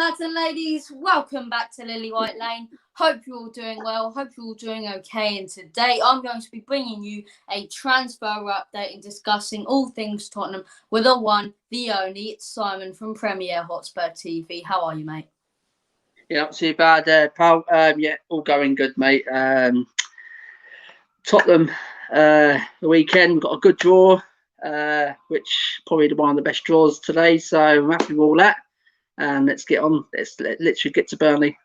lads and ladies, welcome back to Lily White Lane. Hope you're all doing well. Hope you're all doing okay. And today I'm going to be bringing you a transfer update and discussing all things Tottenham with the one, the only, it's Simon from Premier Hotspur TV. How are you, mate? Yeah, not too bad, pal. Yeah, all going good, mate. Tottenham, the weekend, we've got a good draw, which probably one of the best draws today. So I'm happy with all that. And let's get on. Let's literally get to Burnley,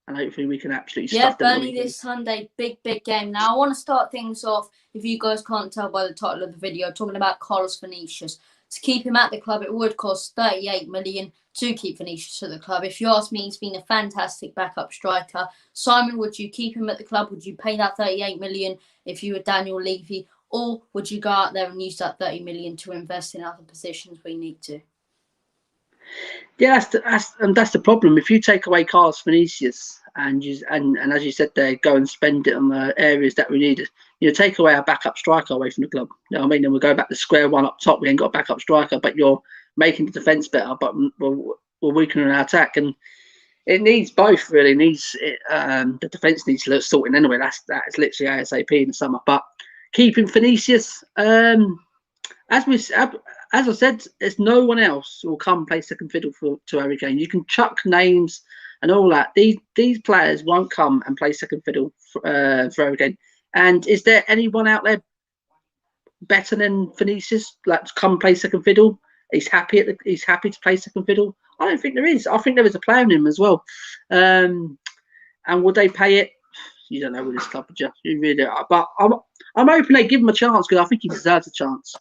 and hopefully we can absolutely stuff them. Burnley this Sunday, big game. Now I want to start things off. If you guys can't tell by the title of the video, talking about Carlos Vinicius. To keep him at the club, it would cost 38 million to keep Vinicius at the club. If you ask me, he's been a fantastic backup striker. Simon, would you keep him at the club? Would you pay that 38 million if you were Daniel Levy, or would you go out there and use that 30 million to invest in other positions we need to? Yeah, that's the problem. If you take away Carlos Vinicius and as you said there, go and spend it on the areas that we needed, take away our backup striker away from the club. You know what I mean? And we'll go back to square one up top. We ain't got a backup striker, but you're making the defence better, but we're weakening our attack. And it needs both, really. The defence needs sorting anyway. That's literally ASAP in the summer. But keeping Vinicius, as I said, there's no one else who will come play second fiddle to Harry Kane. You can chuck names and all that. These players won't come and play second fiddle for Harry Kane. And is there anyone out there better than Vinicius, like to come play second fiddle? He's happy to play second fiddle. I don't think there is. I think there is a player in him as well. And would they pay it? You don't know with this club, you really are. But I'm hoping they give him a chance because I think he deserves a chance.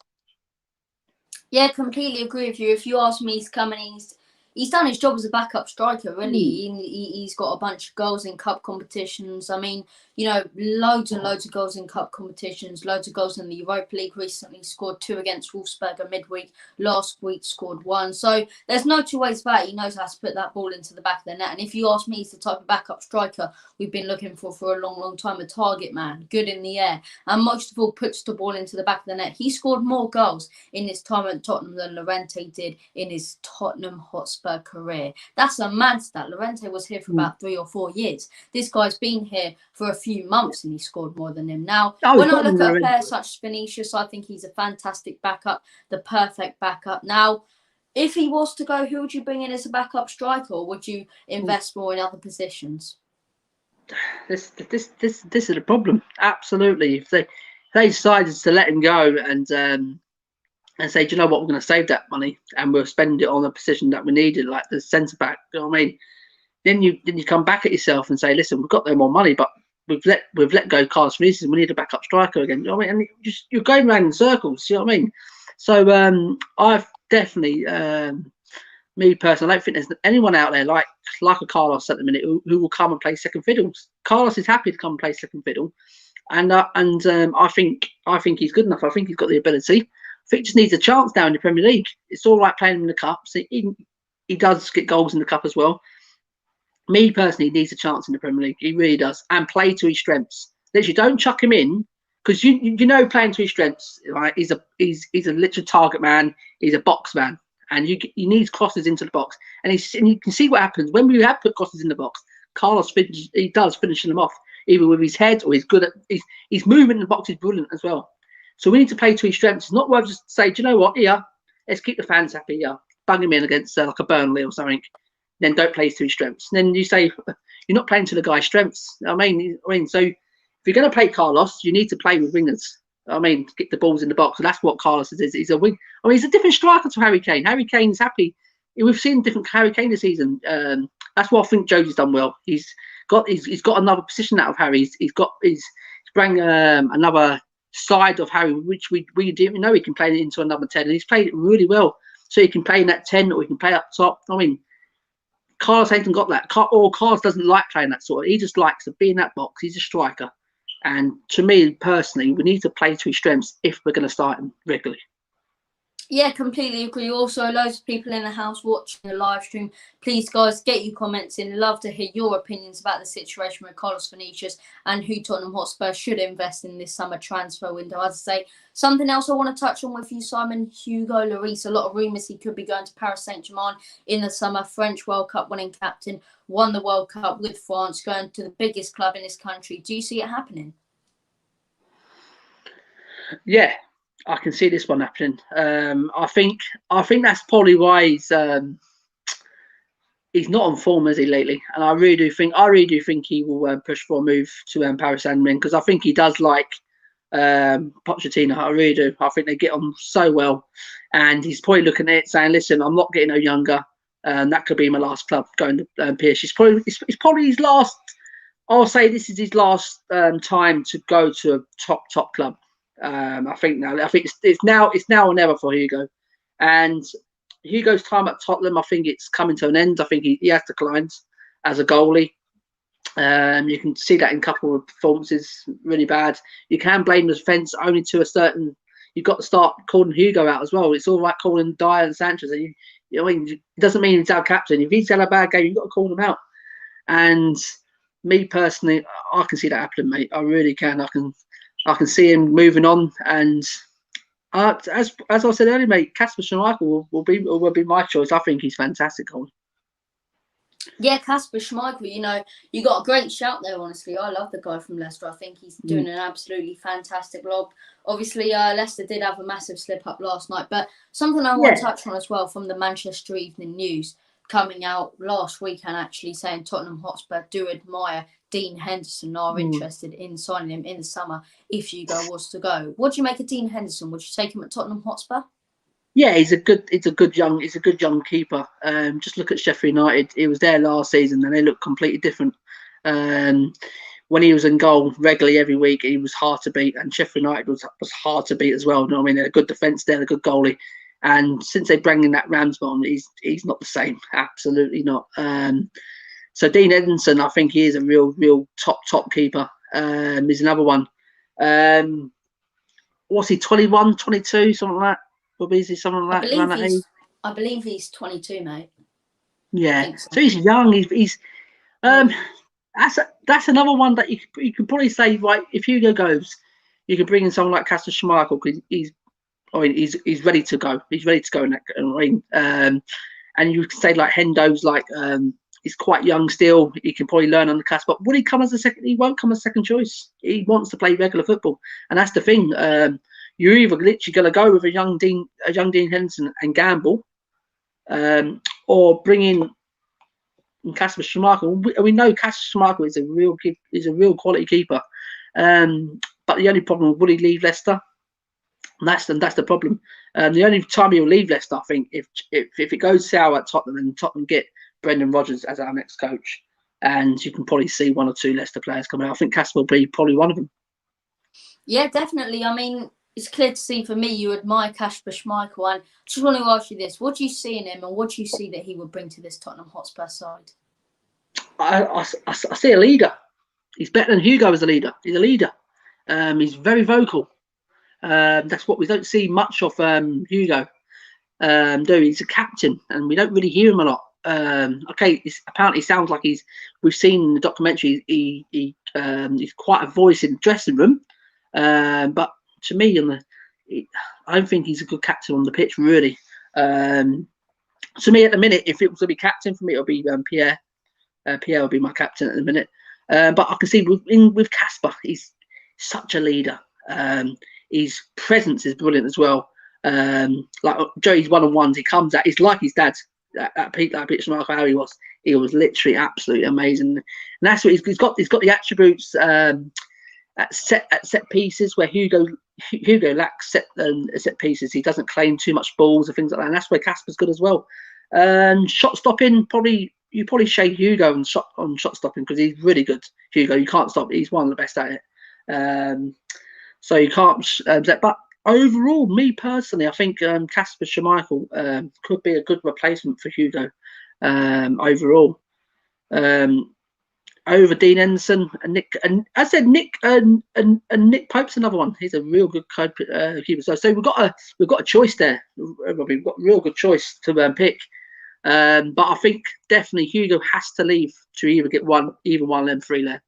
Yeah, completely agree with you. If you ask me, he's done his job as a backup striker, really. He's got a bunch of goals in cup competitions. I mean, loads and loads of goals in cup competitions, loads of goals in the Europa League. Recently scored 2 against Wolfsburg midweek. Last week scored 1. So there's no two ways about it. He knows how to put that ball into the back of the net. And if you ask me, he's the type of backup striker we've been looking for a long time. A target man, good in the air, and most of all puts the ball into the back of the net. He scored more goals in his time at Tottenham than Llorente did in his Tottenham Hotspur career. That's a mad stat. Llorente was here for about 3 or 4 years. This guy's been here for a few months and he scored more than him. Now, when I look at a player such as Vinicius, I think he's a fantastic backup, the perfect backup. Now, if he was to go, who would you bring in as a backup striker, or would you invest more in other positions? This is the problem. Absolutely. If they decided to let him go and say, do you know what, we're going to save that money and we'll spend it on a position that we needed, like the centre back. You know what I mean? Then you come back at yourself and say, listen, we've got no more money, but we've let go Carlos Vinicius. We need a backup striker again. You know what I mean? And you're going around in circles. You know what I mean? So I've definitely, me personally, I don't think there's anyone out there like a Carlos at the minute who will come and play second fiddle. Carlos is happy to come and play second fiddle, and I think he's good enough. I think he's got the ability. I think he just needs a chance now in the Premier League. It's all right playing him in the cup. So he does get goals in the cup as well. Me personally, he needs a chance in the Premier League. He really does, and play to his strengths. Literally, don't chuck him in because playing to his strengths. Right, he's a literal target man. He's a box man, and he needs crosses into the box. And you can see what happens when we have put crosses in the box. Carlos does finishing them off either with his head or he's good at his movement in the box is brilliant as well. So we need to play to his strengths. It's not worth just say, do you know what? Here, let's keep the fans happy. Yeah, bung him in against like a Burnley or something. Then don't play to his strengths. And then you say you're not playing to the guy's strengths. I mean, so if you're going to play Carlos, you need to play with wingers. I mean, get the balls in the box. And that's what Carlos is. He's a wing. I mean, he's a different striker to Harry Kane. Harry Kane's happy. We've seen different Harry Kane this season. That's what I think Josie's done well. He's got another position out of Harry. He's bring another side of Harry, which we didn't know he can play it into a number 10, and he's played it really well. So he can play in that 10 or he can play up top. I mean, Carlos hasn't got that. Carlos doesn't like playing that sort. He just likes to be in that box. He's a striker. And to me personally, we need to play to his strengths if we're going to start him regularly. Yeah, completely agree. Also, loads of people in the house watching the live stream. Please, guys, get your comments in. Love to hear your opinions about the situation with Carlos Vinicius and who Tottenham Hotspur should invest in this summer transfer window. As I say, something else I want to touch on with you, Simon, Hugo Lloris. A lot of rumours he could be going to Paris Saint-Germain in the summer. French World Cup winning captain, won the World Cup with France, going to the biggest club in this country. Do you see it happening? Yeah, I can see this one happening. I think that's probably why he's not on form, is he, lately? And I really do think he will push for a move to Paris Saint-Germain, because I think he does like Pochettino. I really do. I think they get on so well, and he's probably looking at it saying, "Listen, I'm not getting no younger. That could be my last club going to PSG. It's probably his last. I'll say this is his last time to go to a top club. I think it's now or never for Hugo, and Hugo's time at Tottenham, I think it's coming to an end. I think he has declined as a goalie. You can see that in a couple of performances, really bad. You can blame the defence only to a certain. You've got to start calling Hugo out as well. It's all right calling Dyer and Sanchez. You know, it doesn't mean he's our captain. If he's had a bad game, you've got to call him out. And me personally, I can see that happening, mate. I really can. I can see him moving on. And as I said earlier, mate, Kasper Schmeichel will be my choice. I think he's fantastic. Yeah, Kasper Schmeichel, you got a great shout there, honestly. I love the guy from Leicester. I think he's doing an absolutely fantastic job. Obviously, Leicester did have a massive slip-up last night, but something I want to touch on as well from the Manchester Evening News coming out last weekend, actually saying Tottenham Hotspur do admire Dean Henderson, are interested in signing him in the summer if Hugo was to go. What do you make of Dean Henderson? Would you take him at Tottenham Hotspur? Yeah, he's a good young keeper. Just look at Sheffield United. He was there last season, and they look completely different. When he was in goal regularly every week, he was hard to beat, and Sheffield United was hard to beat as well. You know what I mean? They're a good defence there, a good goalie, and since they bring in that Ramsbottom, he's not the same. Absolutely not. So Dean Henderson, I think he is a real top keeper. He's another one. What's he? 21, 22, something like that. Probably is he something like that? I believe he's 22, mate. Yeah, so he's young. He's that's another one that you could probably say, right, if Hugo goes, you could bring in someone like Kasper Schmeichel, because he's ready to go. He's ready to go in that ring. And you could say like Hendo's he's quite young still. He can probably learn on the cusp. But would he come as a second? He won't come as second choice. He wants to play regular football, and that's the thing. You're either literally going to go with a young Dean Henderson and gamble, or bring in Kasper Schmeichel. We know Kasper Schmeichel is a real quality keeper. But the only problem, would he leave Leicester? And that's the problem. The only time he'll leave Leicester, I think, if it goes sour at Tottenham and Tottenham get Brendan Rodgers as our next coach, and you can probably see one or two Leicester players coming out. I think Kasper will be probably one of them. Yeah, definitely. I mean, it's clear to see for me you admire Kasper Schmeichel, and I just want to ask you this: what do you see in him, and what do you see that he would bring to this Tottenham Hotspur side? I see a leader. He's better than Hugo as a leader. He's a leader. He's very vocal. That's what we don't see much of Hugo. He's a captain, and we don't really hear him a lot. Okay, apparently sounds like we've seen in the documentary he's quite a voice in the dressing room, but to me, I don't think he's a good captain on the pitch, really. To me, at the minute, if it was to be captain, for me, it'll be Pierre. Pierre will be my captain at the minute. But I can see with Kasper, he's such a leader. His presence is brilliant as well. Like Joey's one-on-ones, he comes out. He's like his dad. That Peter Schmeichel, how he was literally absolutely amazing. And that's what he's got the attributes at set pieces where Hugo lacks set pieces. He doesn't claim too much balls or things like that. And that's where Kasper's good as well. Shot stopping, you probably shade Hugo on shot stopping, because he's really good. Hugo, you can't stop. He's one of the best at it. So you can't. But overall, me personally, I think Kasper Schmeichel could be a good replacement for Hugo. Overall, over Dean Henderson and Nick. And I said Nick and Nick Pope's another one. He's a real good keeper. So we've got a choice there, Robbie. We've got a real good choice to pick. But I think definitely Hugo has to leave to either get one of them three there.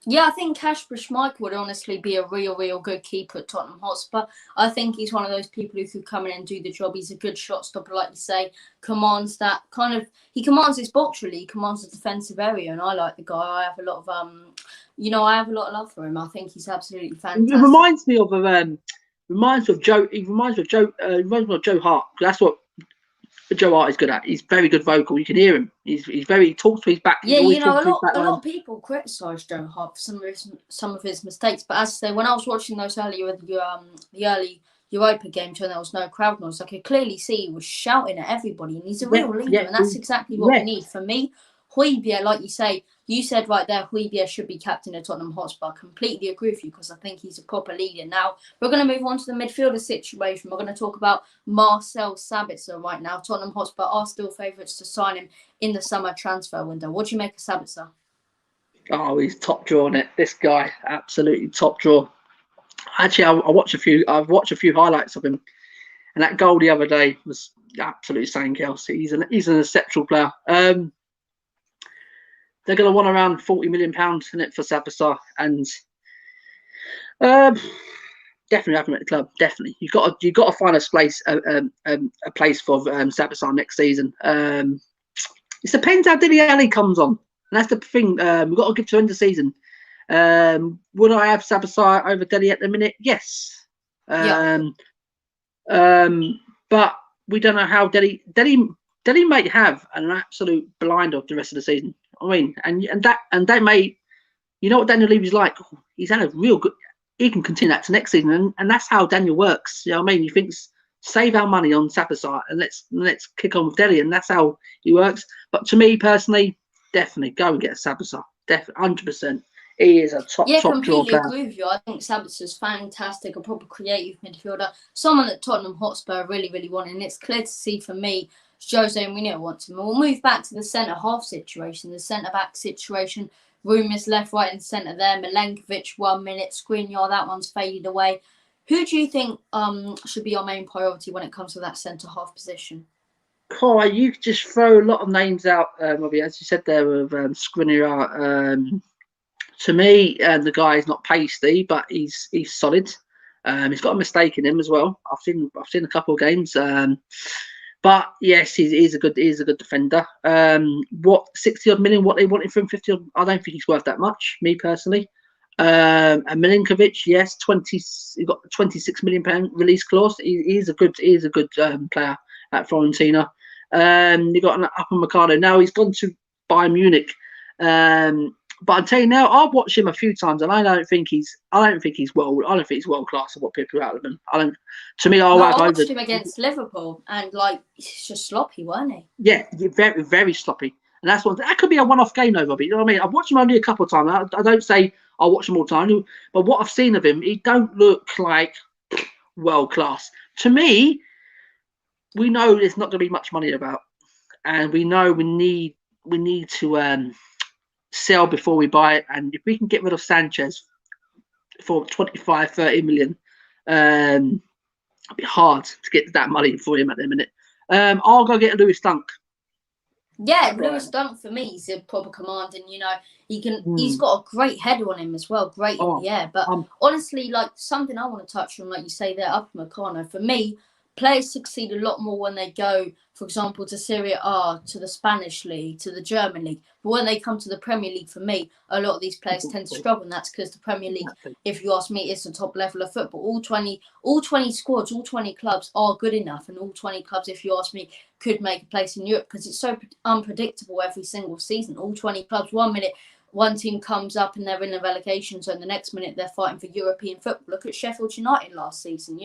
Yeah, I think Kasper Schmeichel would honestly be a real good keeper at Tottenham Hotspur. I think he's one of those people who could come in and do the job. He's a good shot stopper, like you say, commands that kind of, he commands his box really, he commands the defensive area, and I like the guy. I have a lot of I have a lot of love for him. I think he's absolutely fantastic. It reminds me of Joe. He reminds me of Joe Hart. That's what Joe Hart is good at. He's very good vocal. You can hear him. He talks to his back. Yeah, a lot of people criticise Joe Hart for some of his mistakes. But as I say, when I was watching those the early Europa games when there was no crowd noise, I could clearly see he was shouting at everybody, and he's a real leader, and that's exactly what we need. For me, Højbjerg, like you said right there, Højbjerg should be captain of Tottenham Hotspur. I completely agree with you because I think he's a proper leader. Now, we're going to move on to the midfielder situation. We're going to talk about Marcel Sabitzer right now. Tottenham Hotspur are still favourites to sign him in the summer transfer window. What do you make of Sabitzer? Oh, he's top draw on it. This guy, absolutely top draw. Actually, I've watched a few highlights of him, and that goal the other day was absolutely something else. He's an exceptional player. They're going to want around £40 million in it for Sabitzer, and definitely have him at the club. Definitely, you've got to find a place for Sabitzer next season. It depends how Dele Alli comes on, and that's the thing. We've got to give to end the season. Would I have Sabitzer over Dele at the minute? Yes. But we don't know how Dele might have an absolute blind of the rest of the season. I mean, and they may, you know what Daniel Levy's like. He's had a real good. He can continue that to next season, and that's how Daniel works. You know what I mean? He thinks save our money on Sabitzer and let's kick on with Dele, and that's how he works. But to me personally, definitely go and get a Sabitzer. Definitely, 100%. He is a top draw player. Yeah, completely agree with you. I think Sabitzer's fantastic, a proper creative midfielder, someone that Tottenham Hotspur really want, and it's clear to see for me Jose Mourinho wants him. We'll move back to the centre-half situation, the centre-back situation. Rumours left, right and centre there. Milenkovic, 1 minute. Skriniar, that one's faded away. Who do you think should be our main priority when it comes to that centre-half position? Oh, you could just throw a lot of names out, Robbie. As you said there with Skriniar. To me, the guy is not pasty, but he's solid. He's got a mistake in him as well. I've seen a couple of games. But yes, he's a good defender. What 60-odd million? What they wanted from 50? I don't think he's worth that much. Me personally. And Milinkovic, yes, he got a £26 million release clause. He is a good player at Fiorentina. You got an Upamecano. Now he's gone to Bayern Munich. But I'll tell you now, I've watched him a few times, and I don't think he's world class of what people are out of him. I watched him against Liverpool, and he's just sloppy, wasn't he? Yeah, very very sloppy, and that's one. That could be a one-off game, though, Robbie. You know what I mean? I've watched him only a couple of times. I don't say I'll watch him all the time, but what I've seen of him, he don't look like world class. To me, we know there's not going to be much money about, and we know we need to sell before we buy it, and if we can get rid of Sanchez for 25-30 million, it'd be hard to get that money for him at the minute. I'll go get a Lewis Dunk. Yeah, Lewis Dunk for me, he's a proper commanding. He's got a great header on him as well, great in the air. But honestly, something I want to touch on, like you say there, Upamecano, for me, players succeed a lot more when they go, for example, to Serie A, to the Spanish league, to the German league. But when they come to the Premier League, for me, a lot of these players tend to struggle, and that's because the Premier League, if you ask me, is the top level of football. All 20 squads, all 20 clubs are good enough, and all 20 clubs, if you ask me, could make a place in Europe because it's so unpredictable every single season. All 20 clubs, 1 minute, one team comes up and they're in the relegation zone. The next minute they're fighting for European football. Look at Sheffield United last season.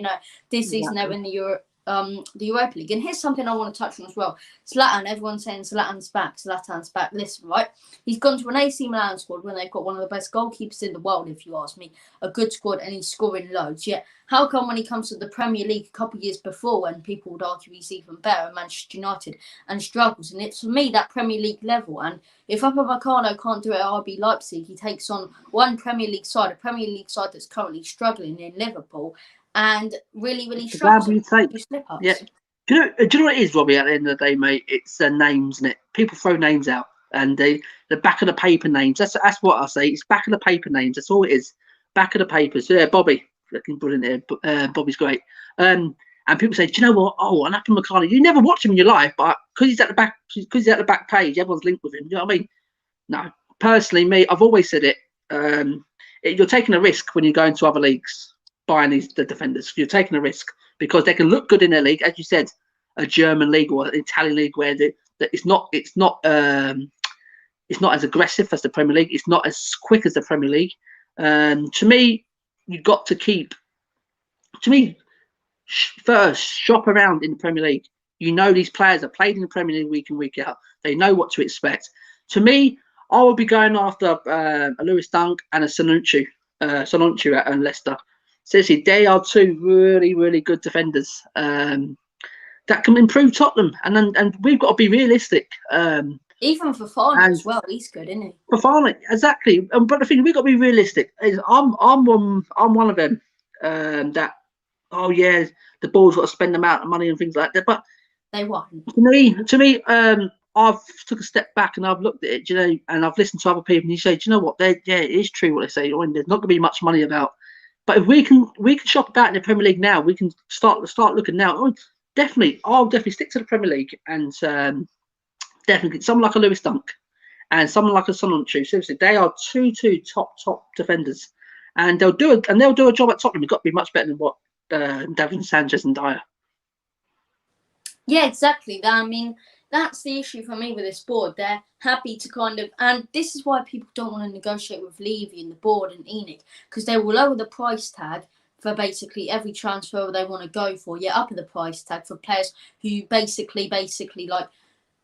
This season they're in the the Europa League. And here's something I want to touch on as well. Zlatan, everyone's saying Zlatan's back. Zlatan's back. Listen, right? He's gone to an AC Milan squad when they've got one of the best goalkeepers in the world, if you ask me. A good squad, and he's scoring loads. Yet, how come when he comes to the Premier League a couple of years before, when people would argue he's even better at Manchester United and struggles? And it's, for me, that Premier League level. And if Upamecano can't do it at RB Leipzig, he takes on one Premier League side, a Premier League side that's currently struggling in Liverpool, and really struggles. Yeah. Do you know what it is, Robbie? At the end of the day, mate, it's names, isn't it? People throw names out, and the back of the paper names. That's what I say. It's back of the paper names. That's all it is. Back of the papers. Yeah, Bobby, looking brilliant here. Bobby's great. And people say, do you know what? Oh, and Upamecano, you never watch him in your life, but because he's at the back page, everyone's linked with him. You know what I mean? No, personally, me, I've always said it. You're taking a risk when you go into other leagues buying the defenders. You're taking a risk because they can look good in their league, as you said, a German league or an Italian league where it's not as aggressive as the Premier League. It's not as quick as the Premier League. To me, you've got to keep. To me, first shop around in the Premier League. You know these players are played in the Premier League week in, week out. They know what to expect. To me, I would be going after a Lewis Dunk and a Sonucci at Leicester. Seriously, they are two really good defenders that can improve Tottenham, and we've got to be realistic. Even for Fofana as well, he's good, isn't he? For Fofana, exactly. But the thing we've got to be realistic is I'm one of them that the ball's got to spend the amount of money and things like that. But they won't. To me, I've took a step back and I've looked at it, and I've listened to other people, and you say, do you know what? It is true what they say. I mean, there's not going to be much money about. But if we can shop about in the Premier League now, we can start looking now. I'll definitely stick to the Premier League and definitely someone like a Lewis Dunk and someone like a Sonucci. Seriously, they are two top defenders, and they'll do a job at Tottenham. They've got to be much better than what Davinson Sanchez and Dyer. Yeah, exactly. I mean, that's the issue for me with this board. They're happy to and this is why people don't want to negotiate with Levy and the board and Enoch, because they will lower the price tag for basically every transfer they want to go for. Yeah, up the price tag for players who basically like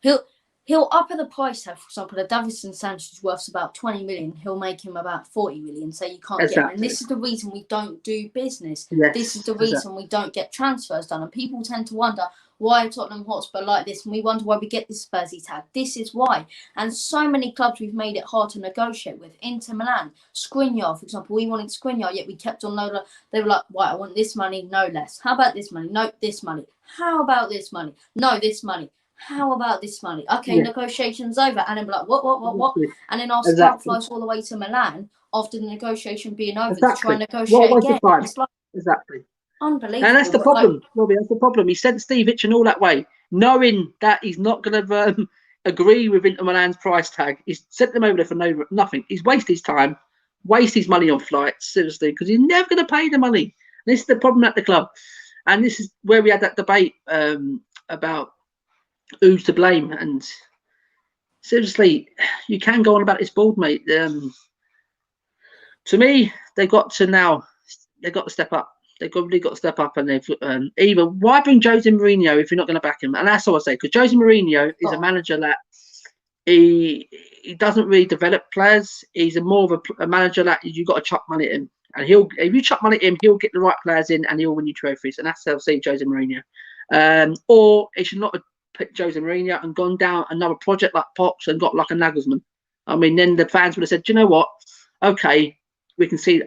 he'll up the price tag. For example, the Davinson Sanchez is worth about 20 million. He'll make him about 40 million. So you can't get him. And this is the reason we don't do business. Yes, this is the reason we don't get transfers done. And people tend to wonder, why Tottenham Hotspur like this? And we wonder why we get this Spursy tag. This is why. And so many clubs we've made it hard to negotiate with. Inter Milan, Skriniar, for example. We wanted Skriniar, yet we kept on lower. They were like, right, I want this money, no less. How about this money? No, this money. How about this money? No, this money. How about this money? Okay, negotiation's over. And then be like, what? And then our scout flies all the way to Milan after the negotiation being over to try and negotiate again. It's like, exactly. Unbelievable. And that's the problem, Robbie. That's the problem. He sent Steve Hitchen all that way, knowing that he's not going to agree with Inter Milan's price tag. He's sent them over there for nothing. He's wasted his time, waste his money on flights, seriously, because he's never going to pay the money. And this is the problem at the club. And this is where we had that debate about who's to blame. And seriously, you can go on about this board, mate. To me, they've got to step up. They've really got to step up, and they've either why bring Jose Mourinho if you're not going to back him? And that's all I say, because Jose Mourinho is a manager that he doesn't really develop players. He's more of a manager that you've got to chuck money at him, and if you chuck money at him, he'll get the right players in, and he'll win you trophies. And that's how I see Jose Mourinho. Or he should not have picked Jose Mourinho and gone down another project like Pops and got like a Nagelsmann. I mean, then the fans would have said, do you know what? Okay. We can see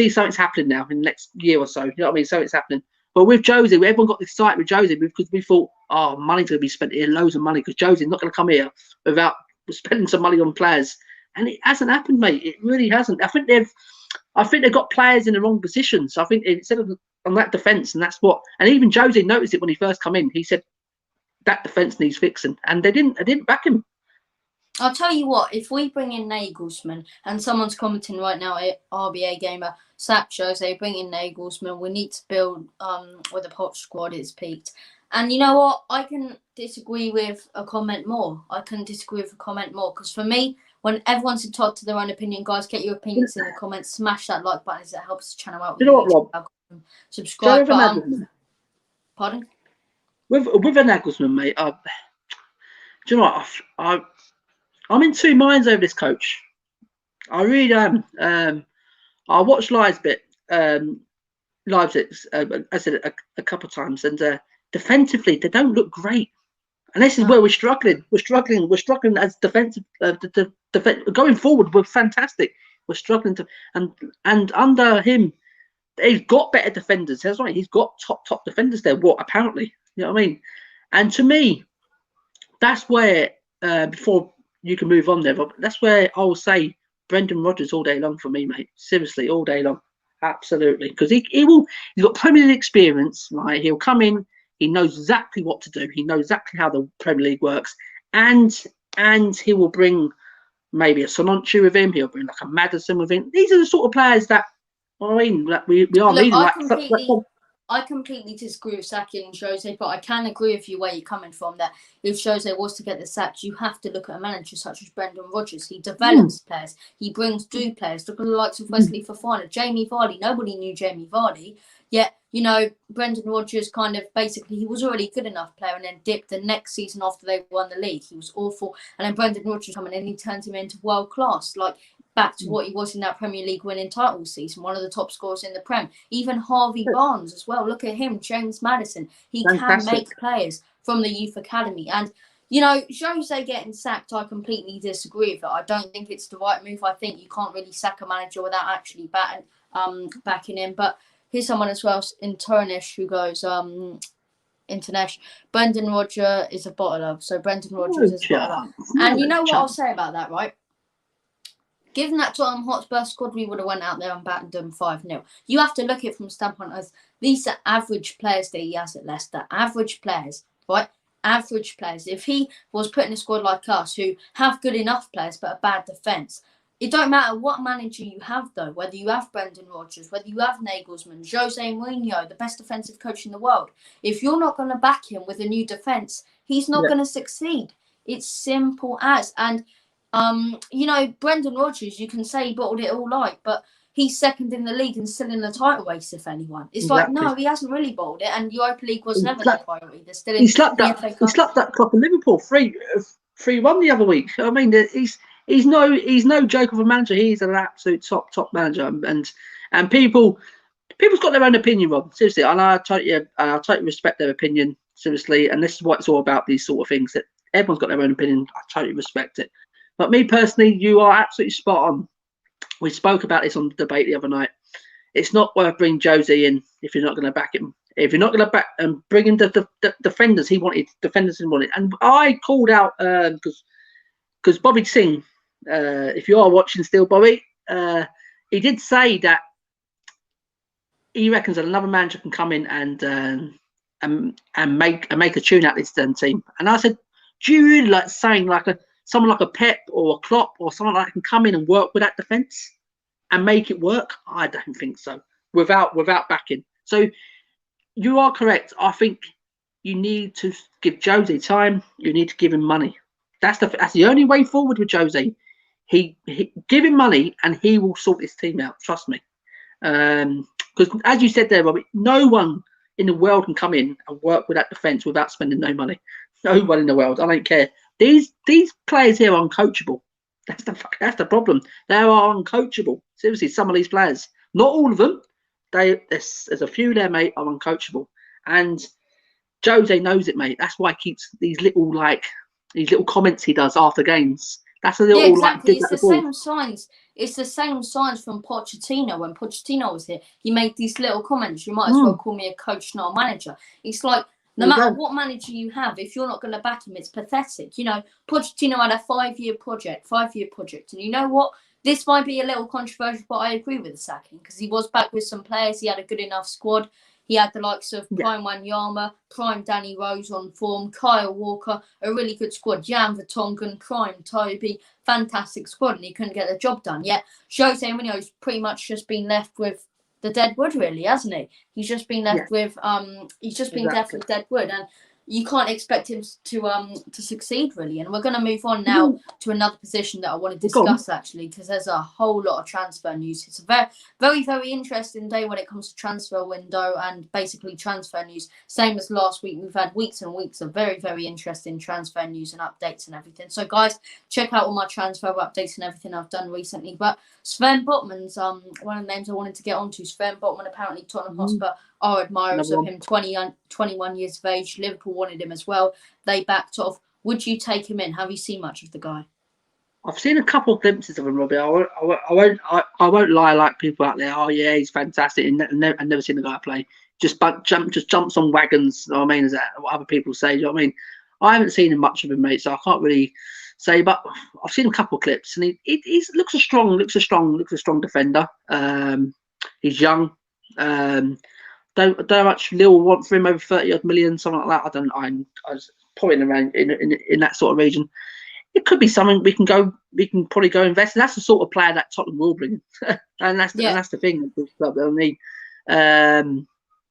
something's happening now in the next year or so. You know what I mean? So it's happening. But with Jose, everyone got excited with Jose because we thought, oh, money's going to be spent here, loads of money, because Jose's not going to come here without spending some money on players. And it hasn't happened, mate. It really hasn't. I think they've got players in the wrong positions. I think instead of on that defence, and that's what. And even Jose noticed it when he first come in. He said that defence needs fixing, and they didn't back him. I'll tell you what, if we bring in Nagelsmann, and someone's commenting right now at RBA Gamer, Sap shows they bring in Nagelsmann, we need to build with a pot squad, it's peaked. And you know what? I can disagree with a comment more. Because for me, when everyone's entitled to their own opinion, guys, get your opinions in the comments. Smash that like button as it helps the channel out. You know what, Rob? Subscribe. Pardon? with a Nagelsmann, mate. Do you know what? I'm in two minds over this coach. I really am. I watched Leipzig, Leipzig, I said a couple of times, and defensively they don't look great. And this is where we're struggling. We're struggling as defensive. Going forward, we're fantastic. We're struggling to, and under him, he's got better defenders. That's right. He's got top defenders there. What apparently, you know what I mean? And to me, that's where before you can move on there, but that's where I will say Brendan Rodgers all day long for me, mate. Seriously, all day long. Absolutely, because he will. He's got Premier League experience, right? He'll come in. He knows exactly what to do. He knows exactly how the Premier League works, and he will bring maybe a Solanke with him. He'll bring like a Maddison with him. These are the sort of players that I mean that we are Look, needing. I completely disagree with sacking Jose, but I can agree with you where you're coming from. That if Jose was to get the sack, you have to look at a manager such as Brendan Rodgers. He develops players. He brings new players. Look at the likes of Wesley Fofana, Jamie Vardy. Nobody knew Jamie Vardy. Yet, you know, Brendan Rodgers kind of basically, he was already a good enough player and then dipped the next season after they won the league. He was awful. And then Brendan Rodgers coming in and he turns him into world class. Like, back to what he was in that Premier League winning title season, one of the top scorers in the Prem. Even Harvey Barnes as well. Look at him, James Maddison. He can make players from the youth academy. And, you know, Jose getting sacked, I completely disagree with it. I don't think it's the right move. I think you can't really sack a manager without actually backing him. But here's someone as well in Turnish who goes, Internesh. Brendan Rodgers is a bottler. So Brendan Rodgers is a bottler. And you know what I'll say about that, right? Given that Tottenham Hotspur squad, we would have went out there and battered them 5-0. You have to look at it from standpoint as these are average players that he has at Leicester. Average players, right? Average players. If he was put in a squad like us who have good enough players but a bad defence, it don't matter what manager you have though, whether you have Brendan Rodgers, whether you have Nagelsmann, Jose Mourinho, the best defensive coach in the world. If you're not going to back him with a new defence, he's not going to succeed. It's simple as. And you know, Brendan Rodgers, you can say he bottled it all like, but he's second in the league and still in the title race, if anyone. It's like, no, he hasn't really bottled it, and Europa League was never their priority. They're still in the FA Cup. He slapped that clock in Liverpool 3-1 the other week. I mean, he's no joke of a manager. He's an absolute top manager, and people's got their own opinion, Rob. Seriously, and I totally respect their opinion. Seriously, and this is what it's all about. These sort of things that everyone's got their own opinion. I totally respect it. But me personally, you are absolutely spot on. We spoke about this on the debate the other night. It's not worth bringing Jose in if you're not going to back him. If you're not going to back and bring in the defenders he wanted, and I called out because Bobby Singh, if you are watching still, Bobby, he did say that he reckons that another manager can come in and make a tune out of this team. And I said, do you really like saying someone like a Pep or a Klopp or someone like that can come in and work with that defence and make it work? I don't think so. Without backing. So you are correct. I think you need to give Jose time. You need to give him money. That's the only way forward with Jose. He give him money and he will sort this team out. Trust me. Because as you said there, Robbie, no one in the world can come in and work with that defence without spending no money. No one in the world. I don't care. These players here are uncoachable. That's the problem. They are uncoachable. Seriously, some of these players, not all of them. There's a few there, mate, are uncoachable. And Jose knows it, mate. That's why he keeps these little comments he does after games. That's a little exactly. It's the same signs. It's the same signs from Pochettino. When Pochettino was here, he made these little comments. You might as well call me a coach, not a manager. It's like, no matter what manager you have, if you're not going to back him, it's pathetic. You know, Pochettino had a 5-year project. And you know what? This might be a little controversial, but I agree with the sacking because he was back with some players. He had a good enough squad. He had the likes of Prime Wanyama, Prime Danny Rose on form, Kyle Walker, a really good squad. Jan Vertonghen, Prime Toby, fantastic squad, and he couldn't get the job done. Yet Jose Mourinho's pretty much just been left with the dead wood, really, hasn't he? He's just been left with left with dead wood. And you can't expect him to succeed really. And we're going to move on now to another position that I want to discuss actually, because there's a whole lot of transfer news. It's a very, very, very interesting day when it comes to transfer window and basically transfer news. Same as last week, we've had weeks and weeks of very, very interesting transfer news and updates and everything. So guys, check out all my transfer updates and everything I've done recently. But Sven Botman's one of the names I wanted to get onto. Sven Botman, apparently Tottenham Hotspur are admirers of him, 21 years of age. Liverpool wanted him as well. They backed off. Would you take him in? Have you seen much of the guy? I've seen a couple of glimpses of him, Robbie. I won't lie like people out there. Oh yeah, he's fantastic. I've never seen the guy play. Just jumps on wagons. You know what I mean, is that what other people say? You know what I mean? I haven't seen much of him, mate, so I can't really say. But I've seen a couple of clips, and he looks a strong defender. He's young. Don't much Lille want for him, over 30 odd million, something like that. I was probably around in that sort of region. It could be something we can probably go invest in. That's the sort of player that Tottenham will bring in. and that's the thing.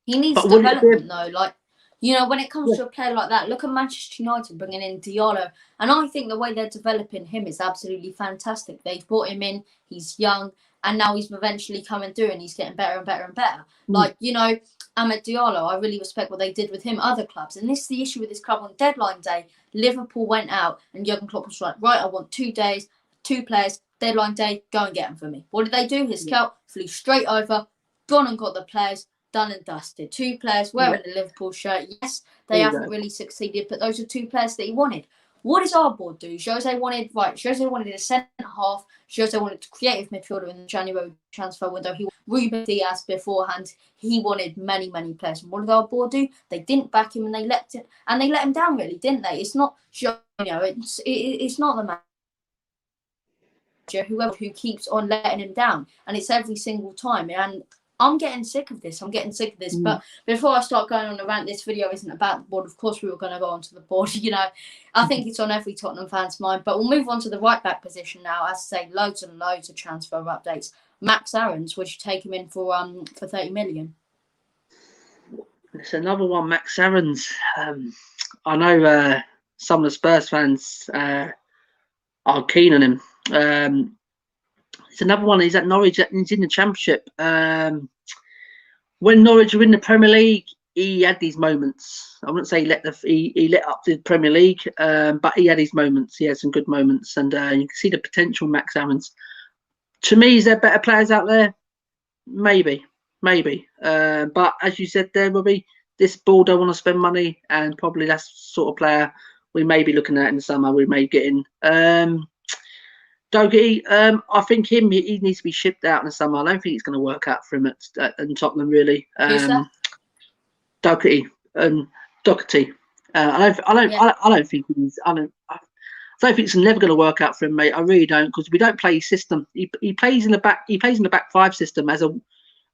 He needs development though. Like, you know, when it comes to a player like that, look at Manchester United bringing in Diallo. And I think the way they're developing him is absolutely fantastic. They've brought him in, he's young, and now he's eventually coming through and he's getting better and better and better. Like, you know, Amad Diallo, I really respect what they did with him, other clubs. And this is the issue with this club on deadline day. Liverpool went out and Jurgen Klopp was like, right, I want 2 days, 2 players, deadline day, go and get them for me. What did they do? His scout flew straight over, gone and got the players, done and dusted. 2 players wearing the Liverpool shirt. Yes, they haven't really succeeded, but those are 2 players that he wanted. What does our board do? Jose wanted a centre half. Jose wanted a creative midfielder in the January transfer window. He wanted Ruben Diaz beforehand. He wanted many, many players. And what did our board do? They didn't back him, and they let him down, really, didn't they? It's not, you know, it's not the manager, whoever, who keeps on letting him down, and it's every single time. And I'm getting sick of this. But before I start going on a rant, this video isn't about the board. Of course, we were going to go onto the board. You know, I think it's on every Tottenham fan's mind. But we'll move on to the right back position now. As I say, loads and loads of transfer updates. Max Aarons, would you take him in for 30 million? It's another one, Max Aarons. I know some of the Spurs fans are keen on him. It's another one. He's at Norwich. He's in the Championship. When Norwich were in the Premier League, he had these moments. I wouldn't say he lit up the Premier League, but he had his moments. He had some good moments, and you can see the potential in Max Aarons. To me, is there better players out there? Maybe. But as you said there, Robbie, this ball don't want to spend money, and probably that's the sort of player we may be looking at in the summer. We may get in. Doherty, I think he needs to be shipped out in the summer. I don't think it's going to work out for him at Tottenham, really. Doherty. I don't think it's never going to work out for him, mate. I really don't, because we don't play his system. He plays in the back. He plays in the back 5 system as a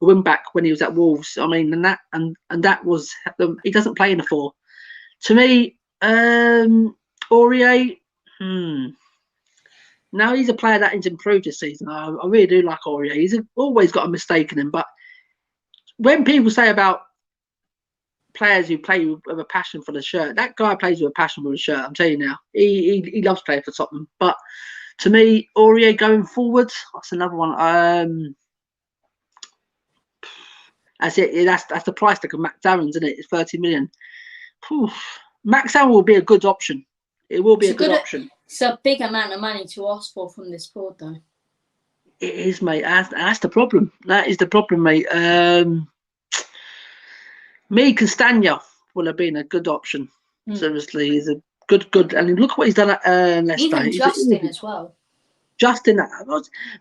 wing back when he was at Wolves. I mean, and that was he doesn't play in the 4. To me, Aurier. Now he's a player that has improved this season. I really do like Aurier. He's always got a mistake in him. But when people say about players who play with a passion for the shirt, that guy plays with a passion for the shirt. I'm telling you now, he loves playing for Tottenham. But to me, Aurier going forward, that's another one. That's it. That's the price tag of Max Aarons, isn't it? It's 30 million. Whew. Max Aarons will be a good option. It will be a good option. It's a big amount of money to ask for from this board, though. It is, mate. That's the problem. That is the problem, mate. Me, Castagna will have been a good option. Seriously, he's a good. And look what he's done at Leicester. Even Justin as well. Justin,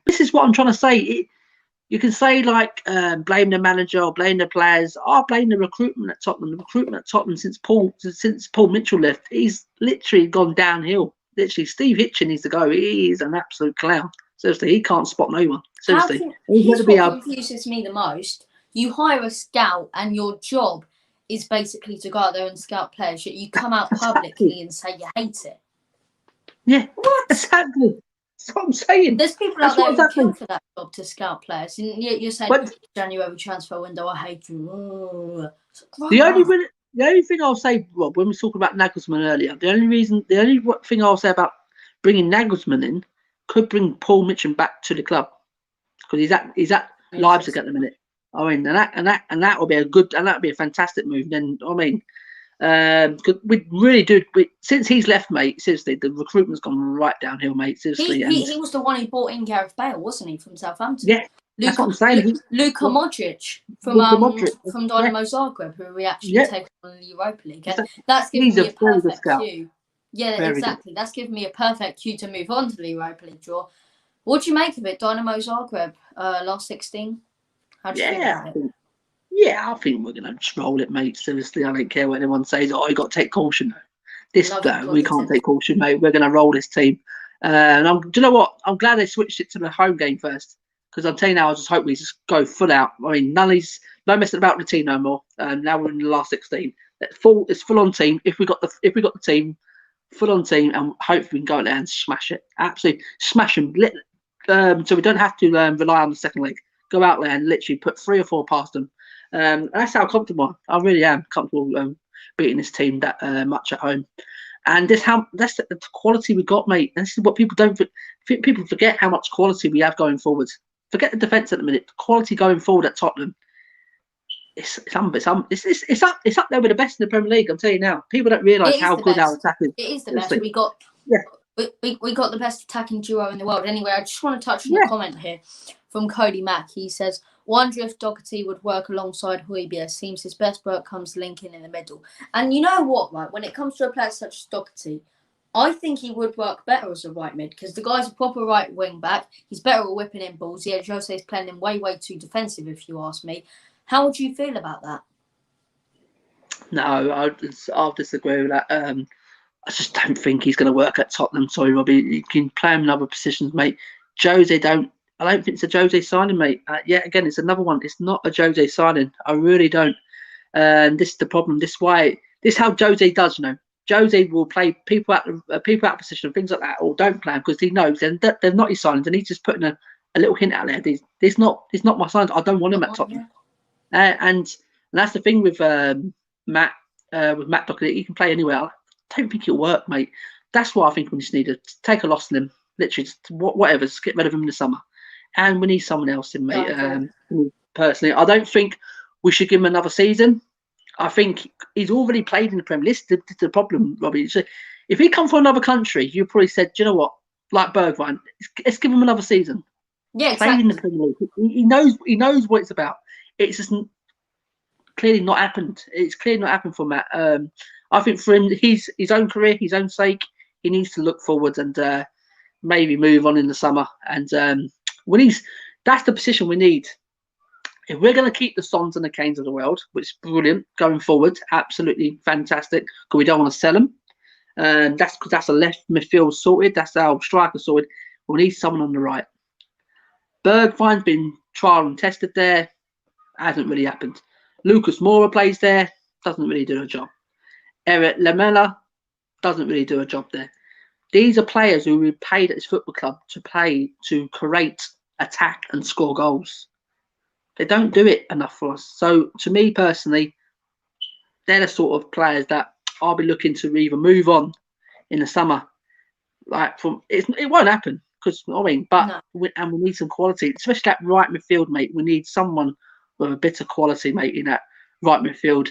this is what I'm trying to say. You can say like blame the manager or blame the players. I blame the recruitment at Tottenham. The recruitment at Tottenham since Paul Mitchell left, he's literally gone downhill. Literally, Steve Hitchen needs to go. He is an absolute clown. Seriously, he can't spot no one. Seriously, here's what confuses me the most. You hire a scout, and your job is basically to go out there and scout players. Yet you come out publicly and say you hate it. Yeah, what exactly? That's what I'm saying. There's people out there who kill for that job to scout players. And you're saying January transfer window, I hate you. The The only thing I'll say, Rob, when we were talking about Nagelsmann earlier, the only thing I'll say about bringing Nagelsmann in could bring Paul Mitchell back to the club because he's at Leipzig at the minute. I mean, and that will be that'll be a fantastic move. Then I mean, cause we really do. Since he's left, mate. Seriously, the recruitment's gone right downhill, mate. Seriously, he was the one who brought in Gareth Bale, wasn't he, from Southampton? Yeah, that's what I'm saying. Luka Modric from Dynamo Zagreb, who we actually take on the Europa League. And that's given me a perfect cue. Yeah, very exactly. Good. That's given me a perfect cue to move on to the Europa League draw. What do you make of it, Dynamo Zagreb, last 16? How do you feel about it? Yeah, I think we're going to just roll it, mate. Seriously, I don't care what anyone says. Oh, you got to take caution. We can't take caution, mate. We're going to roll this team. And do you know what? I'm glad they switched it to the home game first. Because I'm telling you now, I just hope we just go full out. I mean, no messing about the team no more. Now we're in the last 16. It's full on team. If we got the team, full on team, and hopefully we can go out there and smash it. Absolutely smash them. So we don't have to rely on the second leg. Go out there and literally put 3 or 4 past them. And that's how comfortable I really am comfortable beating this team that much at home. And that's the quality we got, mate. And this is what people forget how much quality we have going forward. Forget the defence at the minute. The quality going forward at Tottenham. It's up there with the best in the Premier League. I'm telling you now. People don't realise how good our attack is. It is the best. We got the best attacking duo in the world. Anyway, I just want to touch on a comment here from Cody Mack. He says, "Wonder if Doherty would work alongside Højbjerg. Seems his best work comes linking in the middle." And you know what, right? When it comes to a player such as Doherty, I think he would work better as a right mid because the guy's a proper right wing back. He's better at whipping in balls. Yeah, Jose's playing him way too defensive, if you ask me. How would you feel about that? No, I'll disagree with that. I just don't think he's going to work at Tottenham. Sorry, Robbie. You can play him in other positions, mate. I don't think it's a Jose signing, mate. Again, it's another one. It's not a Jose signing. I really don't. And this is the problem. This is how Jose does, you know. Jose will play people out of position and things like that, or don't play them because he knows they're not his signings, and he's just putting a little hint out there. He's not my signings. I don't want him at Tottenham. And that's the thing with Matt Doherty. He can play anywhere. I don't think it'll work, mate. That's why I think we just need to take a loss on him. Literally, just whatever. Just get rid of him in the summer, and we need someone else in, mate. Personally, I don't think we should give him another season. I think he's already played in the Premier League. This is the problem, Robbie. So if he come from another country, you probably said, "Do you know what? Like Bergwijn, let's give him another season." Yeah, exactly. Played in the Premier League. He knows what it's about. It's just clearly not happened. It's clearly not happened for Matt. I think for him, his own career, his own sake, he needs to look forward and maybe move on in the summer. And that's the position we need. If we're going to keep the Sons and the Kanes of the world, which is brilliant going forward, absolutely fantastic, because we don't want to sell them. That's because that's a left midfield sorted. That's our striker sorted. We need someone on the right. Bergwijn's been trial and tested there. Hasn't really happened. Lucas Moura plays there. Doesn't really do a job. Eric Lamela doesn't really do a job there. These are players who we paid at this football club to play, to create, attack and score goals. They don't do it enough for us. So to me personally, they're the sort of players that I'll be looking to either move on in the summer. It won't happen because we need some quality, especially that right midfield, mate. We need someone with a bit of quality, mate, in that right midfield.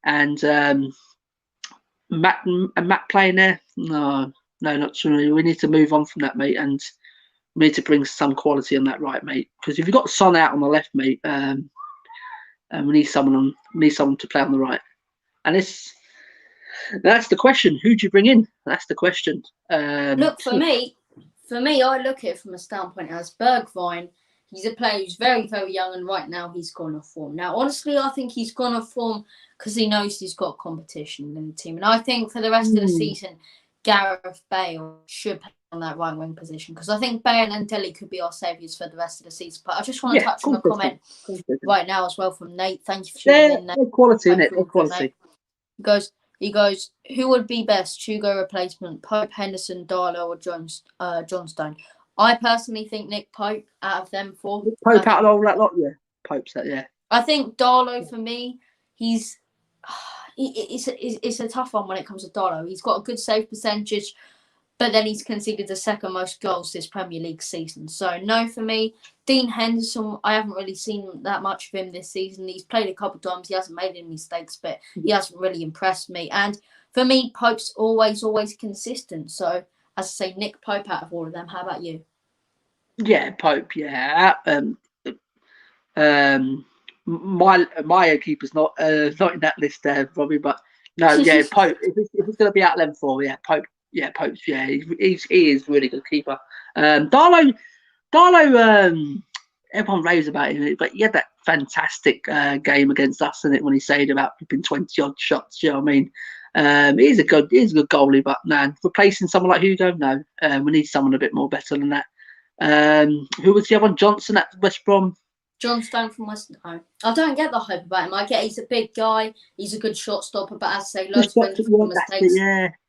And Matt playing there, no, not true. We need to move on from that, mate, and we need to bring some quality on that right, mate. Because if you've got Son out on the left, mate, and we need someone to play on the right. And that's the question. Who do you bring in? That's the question. Look, for me, I look at it from a standpoint as Bergwijn. He's a player who's very, very young, and right now he's gone off form. Now, honestly, I think he's gone off form because he knows he's got competition in the team. And I think for the rest of the season, Gareth Bale should play on that right wing position because I think Bale and Dele could be our saviours for the rest of the season. But I just want to touch on a comment right now as well from Nate. Thank you for tuning in, Nate. Good quality, isn't it? Good quality. He goes, who would be best, Hugo replacement, Pope, Henderson, Darlow, or Johnstone? I personally think Nick Pope out of them four. Pope out of all that lot, yeah. Pope's that, yeah. I think Darlow, for me, he's it's a tough one when it comes to Darlow. He's got a good save percentage, but then he's conceded the second most goals this Premier League season. So no for me. Dean Henderson, I haven't really seen that much of him this season. He's played a couple of times. He hasn't made any mistakes, but he hasn't really impressed me. And for me, Pope's always consistent. So as I say, Nick Pope out of all of them. How about you? Yeah, Pope. Yeah. My keeper's not in that list there, Robbie. But no, yeah, Pope. If it's going to be out level 4, yeah, Pope. Yeah, Pope's. Yeah, he is really good keeper. Darlow. Everyone raves about him, but he had that fantastic game against us, in it, when he saved about 20 odd shots. You know what I mean? He's a good goalie, but man, replacing someone like Hugo, no. We need someone a bit more better than that. Who was the other one? Johnson at West Brom. John Stone from West Ham. I don't get the hype about him. I get he's a big guy, he's a good shot stopper, but as I say, loads of mistakes.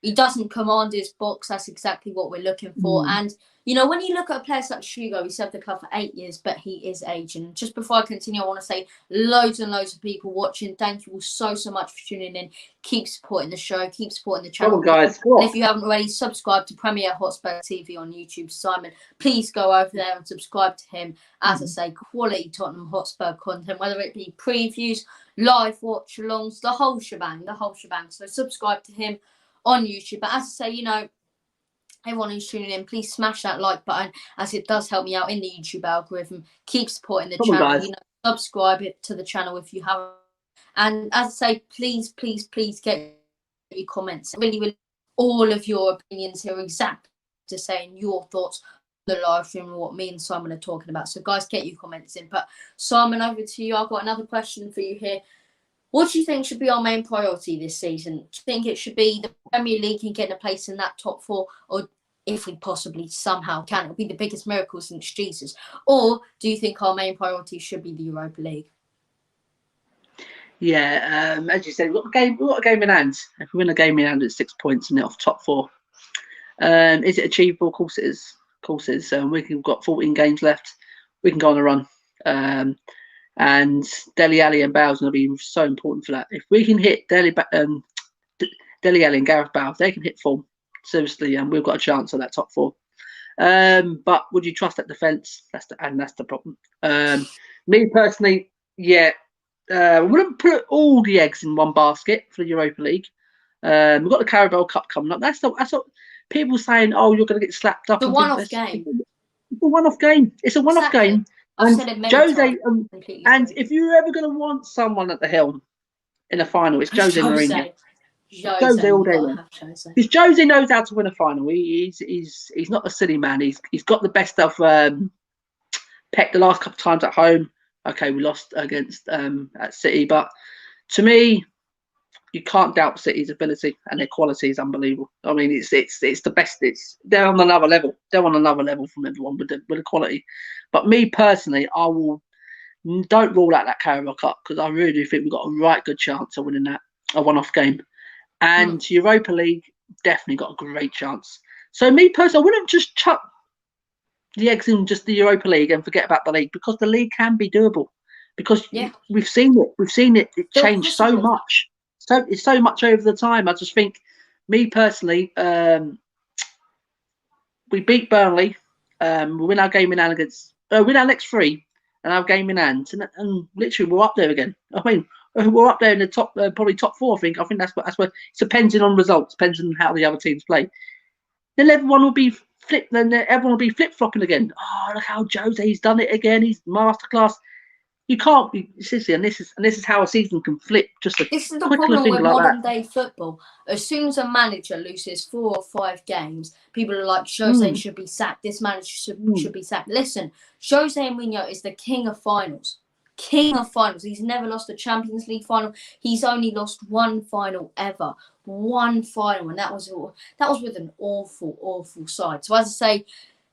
He doesn't command his box. That's exactly what we're looking for. And you know, when you look at players like Hugo, he served the club for 8 years, but he is aging. Just before I continue, I want to say loads and loads of people watching. Thank you all so much for tuning in. Keep supporting the show. Keep supporting the channel. Come on, guys. And if you haven't already, subscribe to Premier Hotspur TV on YouTube. Simon, please go over there and subscribe to him. As I say, quality Tottenham Hotspur content, whether it be previews, live watch-alongs, the whole shebang. So subscribe to him on YouTube. But as I say, you know, everyone who's tuning in, please smash that like button, as it does help me out in the YouTube algorithm. Keep supporting the channel. You know, subscribe to the channel if you haven't. And as I say, please get your comments. Really, all of your opinions here, exactly to saying your thoughts on the live stream and what me and Simon are talking about. So guys, get your comments in. But Simon, over to you. I've got another question for you here. What do you think should be our main priority this season? Do you think it should be the Premier League and getting a place in that top 4, or if we possibly somehow can, it'll be the biggest miracle since Jesus? Or do you think our main priority should be the Europa League? Yeah, as you said, we've got a game in hand. If we win a game in hand, it's 6 points and off top 4. Is it achievable? Of course it is. We've got 14 games left. We can go on a run. And Dele Alli and Bale's going to be so important for that. If we can hit Dele Alli and Gareth Bale, if they can hit form, seriously, and we've got a chance on that top 4. But would you trust that defence? That's the problem. Me personally, yeah, we wouldn't put all the eggs in one basket for the Europa League. We've got the Carabao Cup coming up. That's what people saying. Oh, you're going to get slapped up. The one-off game. It's a one-off game. It's a one-off game. I've said it many Jose, times. And if you're ever going to want someone at the helm in a final, it's Jose Mourinho. Jose all day long. Because Jose knows how to win a final. He's not a silly man. He's got the best of Pep the last couple of times at home. Okay, we lost against at City, but to me, you can't doubt City's ability, and their quality is unbelievable. I mean, it's the best. They're on another level. They're on another level from everyone with the quality. But me personally, don't rule out that Carabao Cup, because I really do think we've got a right good chance of winning that, a one-off game. And Europa League, definitely got a great chance. So me personally, I wouldn't just chuck the eggs in just the Europa League and forget about the league, because the league can be doable. Because we've seen it change so much. So it's so much over the time. I just think, me personally, we beat Burnley. We win our game in hand against, win our next 3, and our game in hand, and literally we're up there again. I mean, we're up there in the top, probably top 4. I think that's where it's depending on results, depends on how the other teams play. Then everyone will be flip flopping again. Oh, look how Jose's done it again. He's masterclass. You can't be seriously, and this is how a season can flip. This is the problem with modern day football. As soon as a manager loses 4 or 5 games, people are like, Jose should be sacked. This manager should be sacked. Listen, Jose Mourinho is the king of finals. He's never lost a Champions League final. He's only lost 1 final ever. 1 final, and that was with an awful side. So as I say,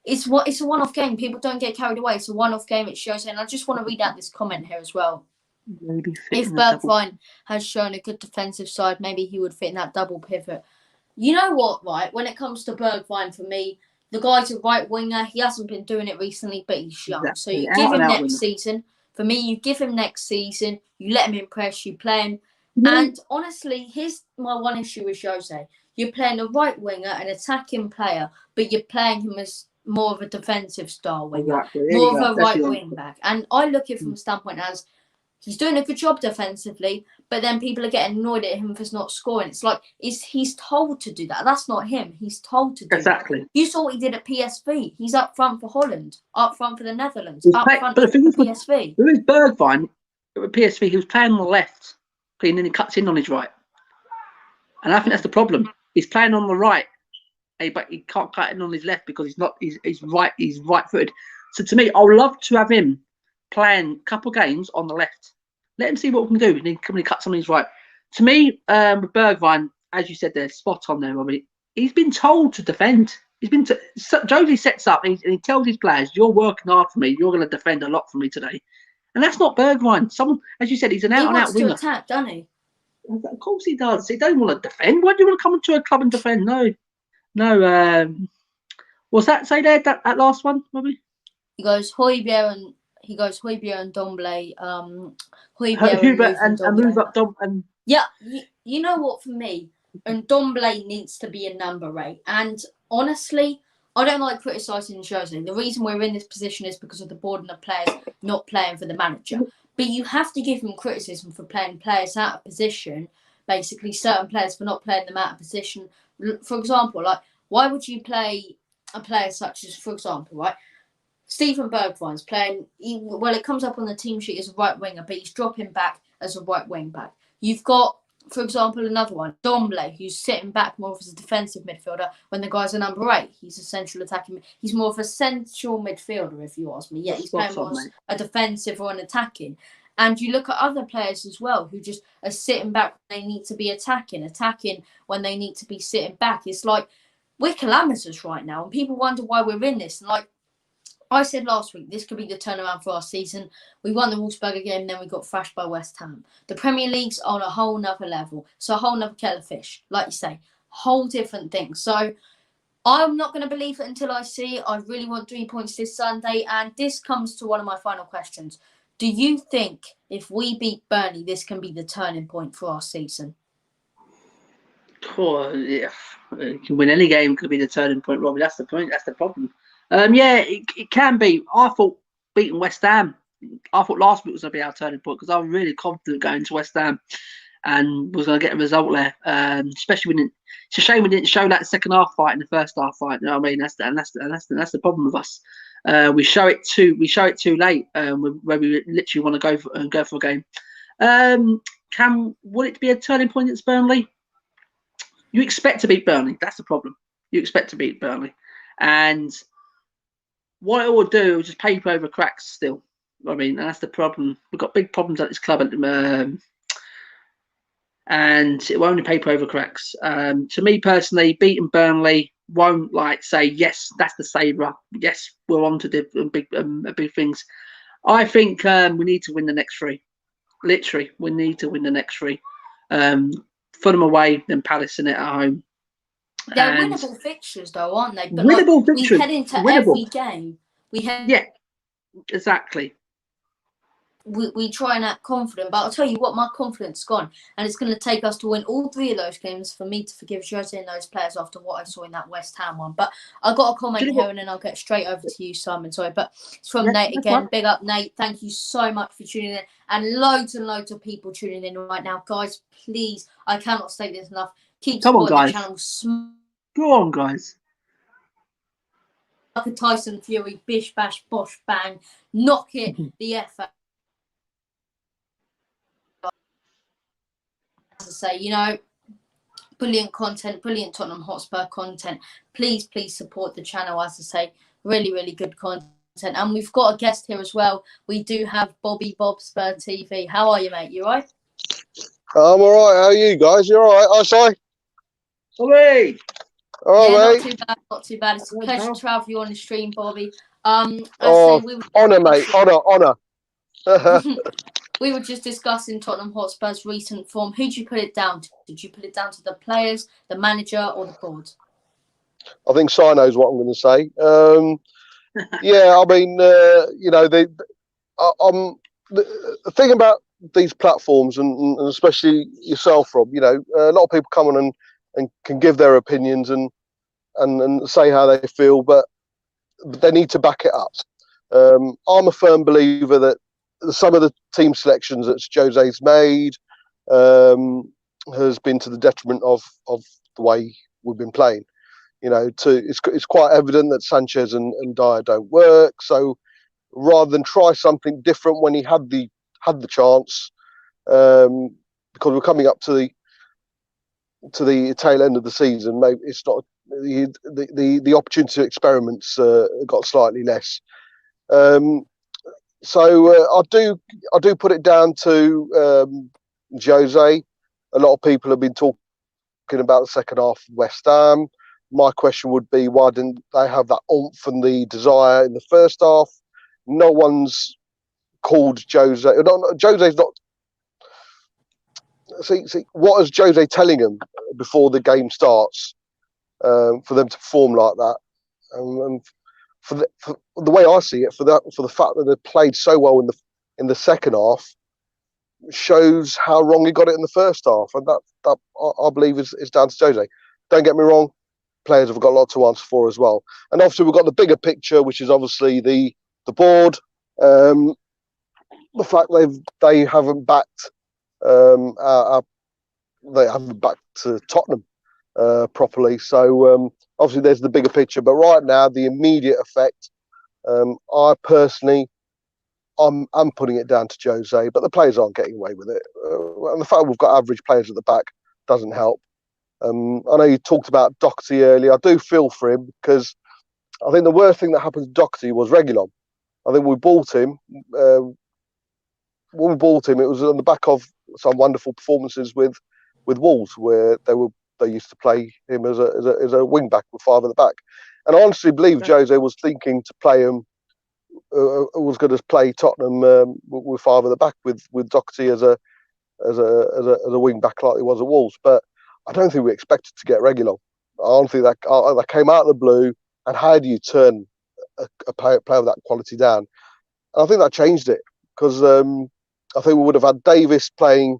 it's a one-off game. People don't get carried away. It's a one-off game. It shows, and I just want to read out this comment here as well. If Bergwijn has shown a good defensive side, maybe he would fit in that double pivot. You know what, right? When it comes to Bergwijn, for me, the guy's a right winger. He hasn't been doing it recently, but he's young. Exactly. So you give him next season. For me, you give him next season. You let him impress. You play him And honestly, here's my one issue with Jose. You're playing a right winger, an attacking player, but you're playing him as more of a defensive style winger, Exactly. There more you of go. a That's right your wing back. And I look at it from a standpoint as he's doing a good job defensively, but then people are getting annoyed at him for not scoring. It's like he's told to do that. That's not him. He's told to do exactly. that. You saw what he did at PSV. He's up front for Holland, up front for the Netherlands, But up front the thing for is, PSV. with Bergwijn at PSV, he was playing on the left, and then he cuts in on his right. And I think that's the problem. He's playing on the right, but he can't cut in on his left because he's not. He's right-footed. So to me, I would love to have him playing a couple of games on the left. Let him see what we can do, and then come and cut on his right. To me, with Bergwijn, as you said, they're spot on there, Robbie. He's been told to defend. Josie sets up and he tells his players, "You're working hard for me. You're going to defend a lot for me today." And that's not Bergwijn. Someone, as you said, he's an out-and-out winger. He wants to attack, doesn't he? Of course he does. He doesn't want to defend. Why do you want to come into a club and defend? No. What's that say there? That last one, Robbie? He goes Højbjerg and Domblé. Hubert and move up Dom and yeah. You know what? For me, and Domblé needs to be a number 8. And honestly, I don't like criticising Jose. The reason we're in this position is because of the board and the players not playing for the manager. But you have to give him criticism for playing players out of position. Basically, certain players for not playing them out of position. For example, like why would you play a player such as, for example, right? Steven Bergwijn's playing, it comes up on the team sheet as a right winger, but he's dropping back as a right wing back. You've got, for example, another one, Domblé, who's sitting back more as a defensive midfielder when the guy's a number 8. He's a central attacking. He's more of a central midfielder, if you ask me. Yeah, he's playing more as a defensive or an attacking. And you look at other players as well who just are sitting back when they need to be attacking when they need to be sitting back. It's like we're calamitous right now, and people wonder why we're in this. And like I said last week, this could be the turnaround for our season. We won the Wolfsburger game, then we got thrashed by West Ham. The Premier League's on a whole nother level. So a whole nother kettle of fish, like you say. Whole different thing. So I'm not going to believe it until I see it. I really want 3 points this Sunday. And this comes to one of my final questions. Do you think if we beat Burnley, this can be the turning point for our season? Oh, yeah. You can win any game, could be the turning point, Robbie. That's the point. That's the problem. Yeah, it can be. I thought beating West Ham, I thought last week was going to be our turning point because I was really confident going to West Ham and was going to get a result there. Especially when it's a shame we didn't show that second half fight in the first half fight. You know what I mean? That's the problem with us. We show it too late. Where we literally want to go for a game. Would it be a turning point against Burnley? You expect to beat Burnley. That's the problem. You expect to beat Burnley, and what it will do is just paper over cracks still. I mean, that's the problem. We've got big problems at this club at the moment. And it will only paper over cracks. To me personally, beating Burnley won't say, yes, that's the saver. Yes, we're on to big things. I think we need to win the next 3. Literally, we need to win the next 3. Fulham away, then Palace in it at home. They're winnable fixtures, though, aren't they? But winnable fixtures. We head into every game. Yeah, exactly. We try and act confident, but I'll tell you what, my confidence is gone, and it's going to take us to win all 3 of those games for me to forgive Jose and those players after what I saw in that West Ham one. But I've got a comment here, and then I'll get straight over to you, Simon. Sorry, but it's from Nate again. Big up, Nate. Thank you so much for tuning in, and loads of people tuning in right now, guys. Please, I cannot state this enough. Keep supporting the channel. Go on, guys. Like a Tyson Fury, bish, bash, bosh, bang, knock it, the F out. As I say, brilliant content, brilliant Tottenham Hotspur content. Please support the channel. As I say, really, really good content. And we've got a guest here as well. We do have Bobby Bob Spur TV. How are you, mate? You all right? I'm all right. How are you guys? You all right? I say. Bobby. All right, mate. Not too bad. It's a pleasure to have you on the stream, Bobby. Honour, mate. Honour. We were just discussing Tottenham Hotspur's recent form. Who'd you put it down to? Did you put it down to the players, the manager, or the board? I think Si knows what I'm going to say. Yeah, I mean, the thing about these platforms, and especially yourself, Rob, a lot of people come on and can give their opinions and say how they feel, but they need to back it up. I'm a firm believer that some of the team selections that Jose's made has been to the detriment of the way we've been playing. It's quite evident that Sanchez and Dyer don't work. So rather than try something different when he had the chance, because we're coming up to the tail end of the season, maybe it's not the opportunity to experiments got slightly less. So I do put it down to Jose. A lot of people have been talking about the second half of West Ham. My question would be, why didn't they have that oomph and the desire in the first half? No one's called Jose. Jose's not. See, what is Jose telling them before the game starts for them to perform like that? And for the way I see it, for the fact that they played so well in the second half, shows how wrong he got it in the first half, and that I believe is down to Jose. Don't get me wrong, players have got a lot to answer for as well, and obviously we've got the bigger picture, which is obviously the board, the fact they haven't backed Tottenham properly. So obviously there's the bigger picture, but right now the immediate effect, I personally, I'm putting it down to Jose, but the players aren't getting away with it. And the fact we've got average players at the back doesn't help. I know you talked about Doherty earlier. I do feel for him because I think the worst thing that happened to Doherty was Reguilon. I think we bought him. When we bought him, it was on the back of some wonderful performances with Wolves, where they used to play him as a wing back with five at the back. And I honestly believe Jose was thinking to play him. Was going to play Tottenham with five at the back with Doherty as a wing back like he was at Wolves, but I don't think we expected to get Reguilon. I don't think that came out of the blue. And how do you turn a player of that quality down? And I think that changed it, because I think we would have had Davis playing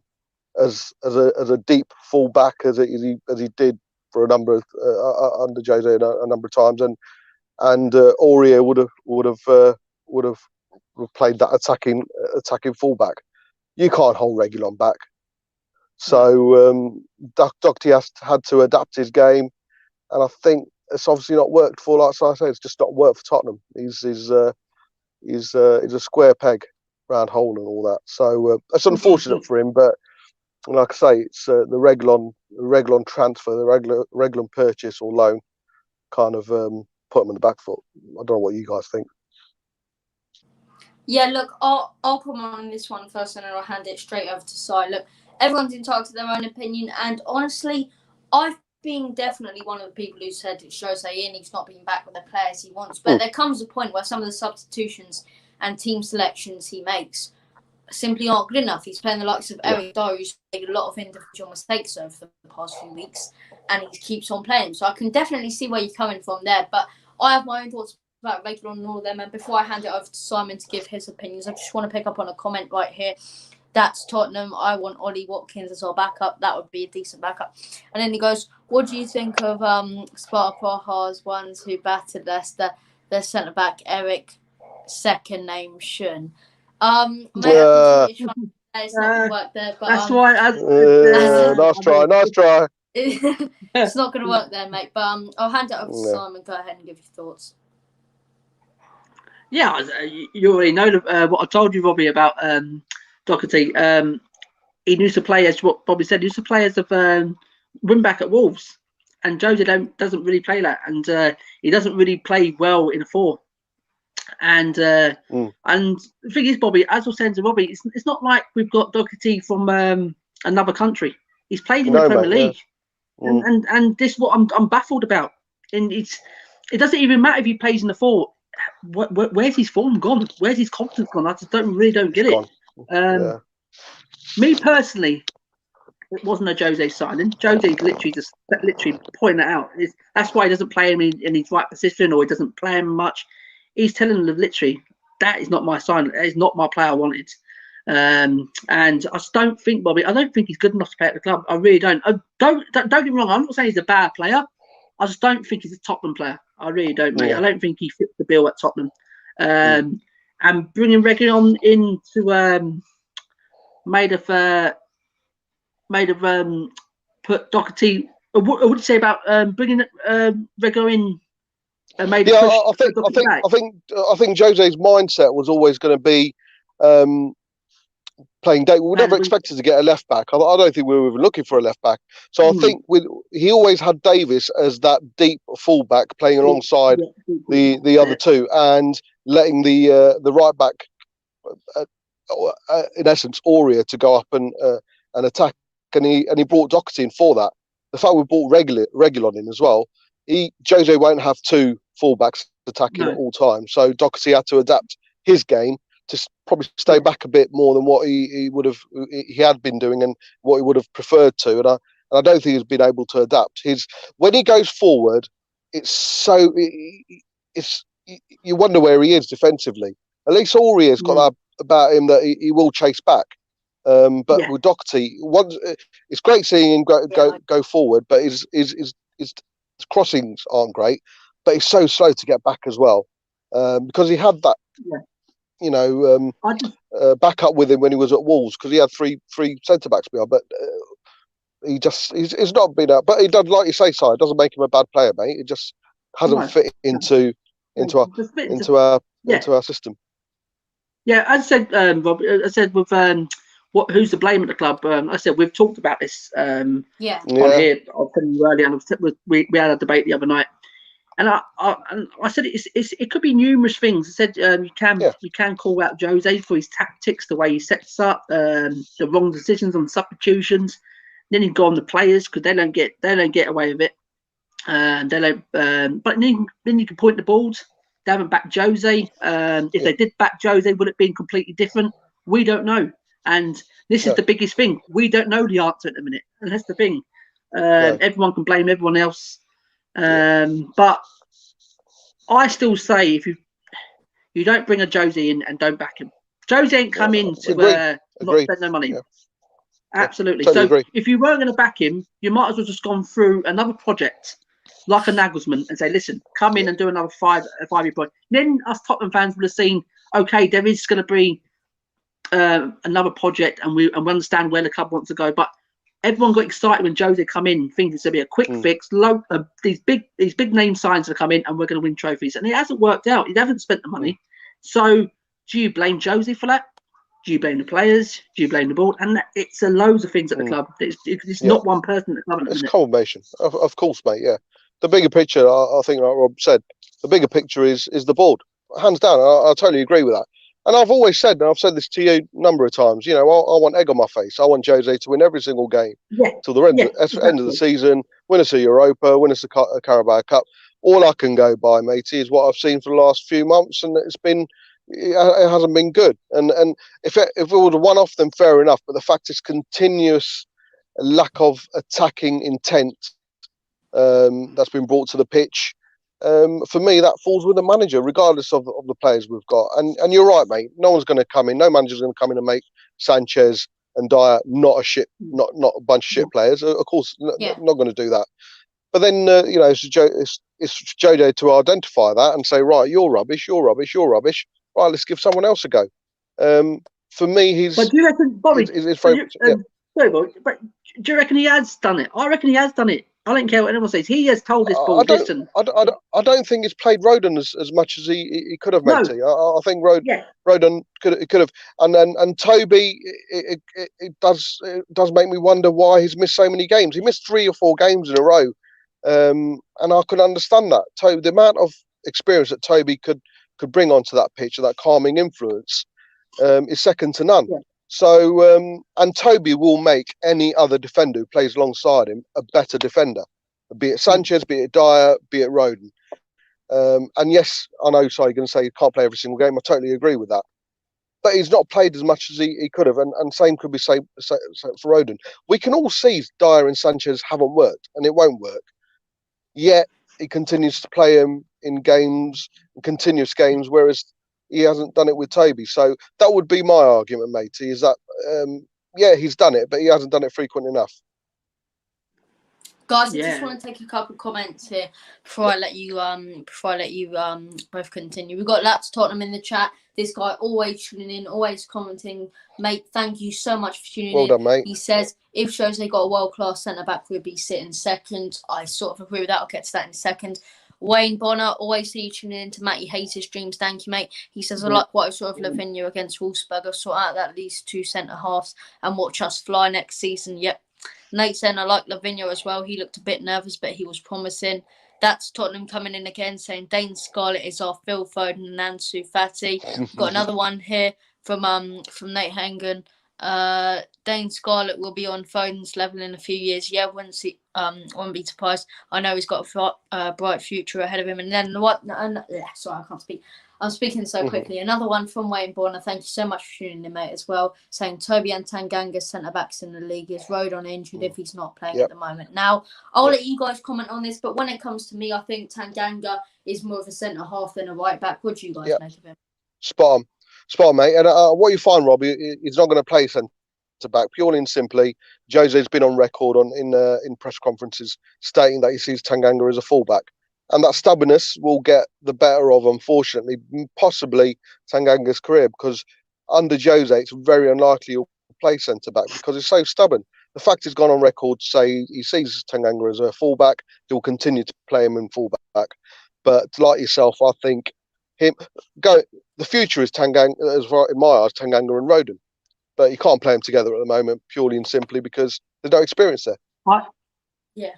as a deep full back as he did for a number of under Jose a number of times, and Aurier would have played that attacking fullback. You can't hold Reguilon back, so Doherty had to adapt his game, and I think it's obviously not worked for. Like I say, it's just not worked for Tottenham. He's a square peg, round hole, and all that. So it's unfortunate for him, but like I say, it's the Reguilon transfer, the Reguilon purchase or loan, kind of put him on the back foot. I don't know what you guys think. Yeah, look, I'll come on this one first, and then I'll hand it straight over to Si. Look, everyone's entitled to their own opinion, and honestly, I've been definitely one of the people who said it's Jose and he's not been back with the players he wants. But there comes a point where some of the substitutions and team selections he makes simply aren't good enough. He's playing the likes of Eric Dyer, who's made a lot of individual mistakes over the past few weeks, and he keeps on playing. So I can definitely see where you're coming from there, but I have my own thoughts about Reguilon and all of them. And before I hand it over to Simon to give his opinions, I just want to pick up on a comment right here. That's Tottenham. I want Ollie Watkins as our backup. That would be a decent backup. And then he goes, what do you think of Sparta Praha's ones who battered Leicester? Their centre-back, Eric, second name, Shun. Mate, I can see it's not going to work there. But, that's why. Nice try. It's not going to work there, mate. But I'll hand it over to Simon. Go ahead and give your thoughts. Yeah, you already know what I told you, Robbie, about Doherty. He used to play, as what Bobby said, he used to play as a wing back at Wolves, and Jose doesn't really play that, and he doesn't really play well in a four. And the thing is, Bobby, as I was saying to Robbie, it's not like we've got Doherty from another country. He's played in the Premier League, and this is what I'm baffled about. And it doesn't even matter if he plays in the four. Where's his form gone? Where's his confidence gone? I just don't get it. Me personally, it wasn't a Jose signing. Jose's literally pointing it out. That's why he doesn't play him in his right position, or he doesn't play him much. He's telling them literally, that is not my sign. That is not my player I wanted. And I just don't think, Bobby, I don't think he's good enough to play at the club. I really don't. Don't get me wrong. I'm not saying he's a bad player. I just don't think he's a Tottenham player. I really don't, mate. I don't think he fits the bill at Tottenham. And bringing Reguilon into made of put Doherty. What would you say about bringing Reguilon in? Made a push I think Jose's mindset was always going to be playing Davis. We never expected to get a left back. I don't think we were even looking for a left back. So I think he always had Davis as that deep fullback playing alongside the other two, and letting the right back, in essence, Aurier, to go up and attack. And he brought Doherty in for that. The fact we brought Reguilon in as well. Jose won't have two fullbacks attacking at all times, so Doherty had to adapt his game to probably stay back a bit more than what he had been doing and what he would have preferred to. And I don't think he's been able to adapt. When he goes forward, you wonder where he is defensively. At least Aurier's got that about him that he will chase back. But with Doherty, it's great seeing him go forward, but his crossings aren't great. But he's so slow to get back as well, because he had that. Back up with him when he was at Wolves, because he had three centre backs behind, but he's not been out. But he does, like you say, Si, it doesn't make him a bad player, mate. It just hasn't fit into our system. Yeah, as I said, Rob, I said with who's to blame at the club. I said we've talked about this on here. I'll tell you earlier, and we had a debate the other night. And I said it could be numerous things. I said you can call out Jose for his tactics, the way he sets up, the wrong decisions on substitutions. Then you go on the players because they don't get away with it. They don't. But then you can point the balls. They haven't backed Jose. If they did back Jose, would it have been completely different? We don't know. And this is the biggest thing. We don't know the answer at the minute, and that's the thing. Everyone can blame everyone else. But I still say if you don't bring a Jose in and don't back him, Jose ain't come in to not spend no money. Absolutely. Totally So agree. if you weren't going to back him, you might as well just gone through another project like a Nagelsmann and say, listen, come in and do another 5-year project. Then us Tottenham fans would have seen, okay, there is going to be another project, and we understand where the club wants to go. But everyone got excited when Jose come in, thinking it's going to be a quick fix. These big name signs to come in, and we're going to win trophies. And it hasn't worked out. He hasn't spent the money. So do you blame Jose for that? Do you blame the players? Do you blame the board? And it's loads of things at the club. It's not one person at the club. It's a combination, of course, mate. Yeah, the bigger picture, I think, like Rob said, the bigger picture is the board, hands down. I totally agree with that. And I've always said, and I've said this to you a number of times, I want egg on my face. I want Jose to win every single game till the end of the season, win us a Europa, win us a Carabao Cup. All I can go by, matey, is what I've seen for the last few months, and it hasn't been good. And if it was a one-off, then fair enough. But the fact is continuous lack of attacking intent that's been brought to the pitch. For me, that falls with the manager, regardless of the players we've got. And you're right, mate. No one's going to come in. No manager's going to come in and make Sanchez and Dyer not a bunch of shit players. Of course, not going to do that. But then it's Jose to identify that and say, right, you're rubbish. Right, let's give someone else a go. For me, he's. But do you reckon, Bobby? Sorry, Bobby, but do you reckon he has done it? I reckon he has done it. I don't care what anyone says. He has told this ball, listen. I don't think he's played Rodon as much as he could have, matey. I think Rodon could have. And Toby, it does make me wonder why he's missed so many games. He missed 3 or 4 games in a row, and I could understand that. The amount of experience that Toby could bring onto that pitch, that calming influence, is second to none. Yeah. So, and Toby will make any other defender who plays alongside him a better defender, be it Sanchez, be it Dyer, be it Rodon. And yes, I know, you're going to say he can't play every single game. I totally agree with that. But he's not played as much as he could have, and same could be said for Rodon. We can all see Dyer and Sanchez haven't worked, and it won't work. Yet he continues to play him in games, in continuous games, whereas he hasn't done it with Toby. So that would be my argument, matey, is that, yeah, he's done it, but he hasn't done it frequent enough. Guys, I just want to take a couple of comments here before I let you both continue. We've got Plans-Tottenham in the chat. This guy always tuning in, always commenting. Mate, thank you so much for tuning in. Well done, mate. He says, if Jose got a world-class centre-back, we'd be sitting second. I sort of agree with that. I'll get to that in a second. Wayne Bonner, always see you tuning in to Matty Hates His Dreams. Thank you, mate. He says, I like what I saw of Lavinia against Wolfsburg. Sort out at least 2 centre-halves and watch us fly next season. Yep. Nate saying, I like Lavinia as well. He looked a bit nervous, but he was promising. That's Tottenham coming in again, saying Dane Scarlett is our Phil Foden and Ansu Fati. Got another one here from Nate Hangen. Dane Scarlett will be on Foden's level in a few years. Yeah, wouldn't be surprised. I know he's got a bright future ahead of him. And then sorry, I can't speak. I'm speaking so quickly. Another one from Wayne Bonner. Thank you so much for tuning in, mate, as well. Saying Toby and Tanganga centre-backs in the league. Is Rodon injured if he's not playing at the moment? Now, I'll let you guys comment on this, but when it comes to me, I think Tanganga is more of a centre-half than a right-back. What do you guys make of him? Spot on, mate. And what you find, Robbie, he's not going to play centre-back. Purely and simply, Jose's been on record in press conferences stating that he sees Tanganga as a full-back. And that stubbornness will get the better of, unfortunately, possibly Tanganga's career, because under Jose, it's very unlikely he'll play centre-back because he's so stubborn. The fact he's gone on record to say he sees Tanganga as a full-back, he'll continue to play him in full-back. But like yourself, I think the future is Tanganga, as far in my eyes, Tanganga and Rodon. But you can't play them together at the moment, purely and simply because there's no experience there. Hi. Yeah.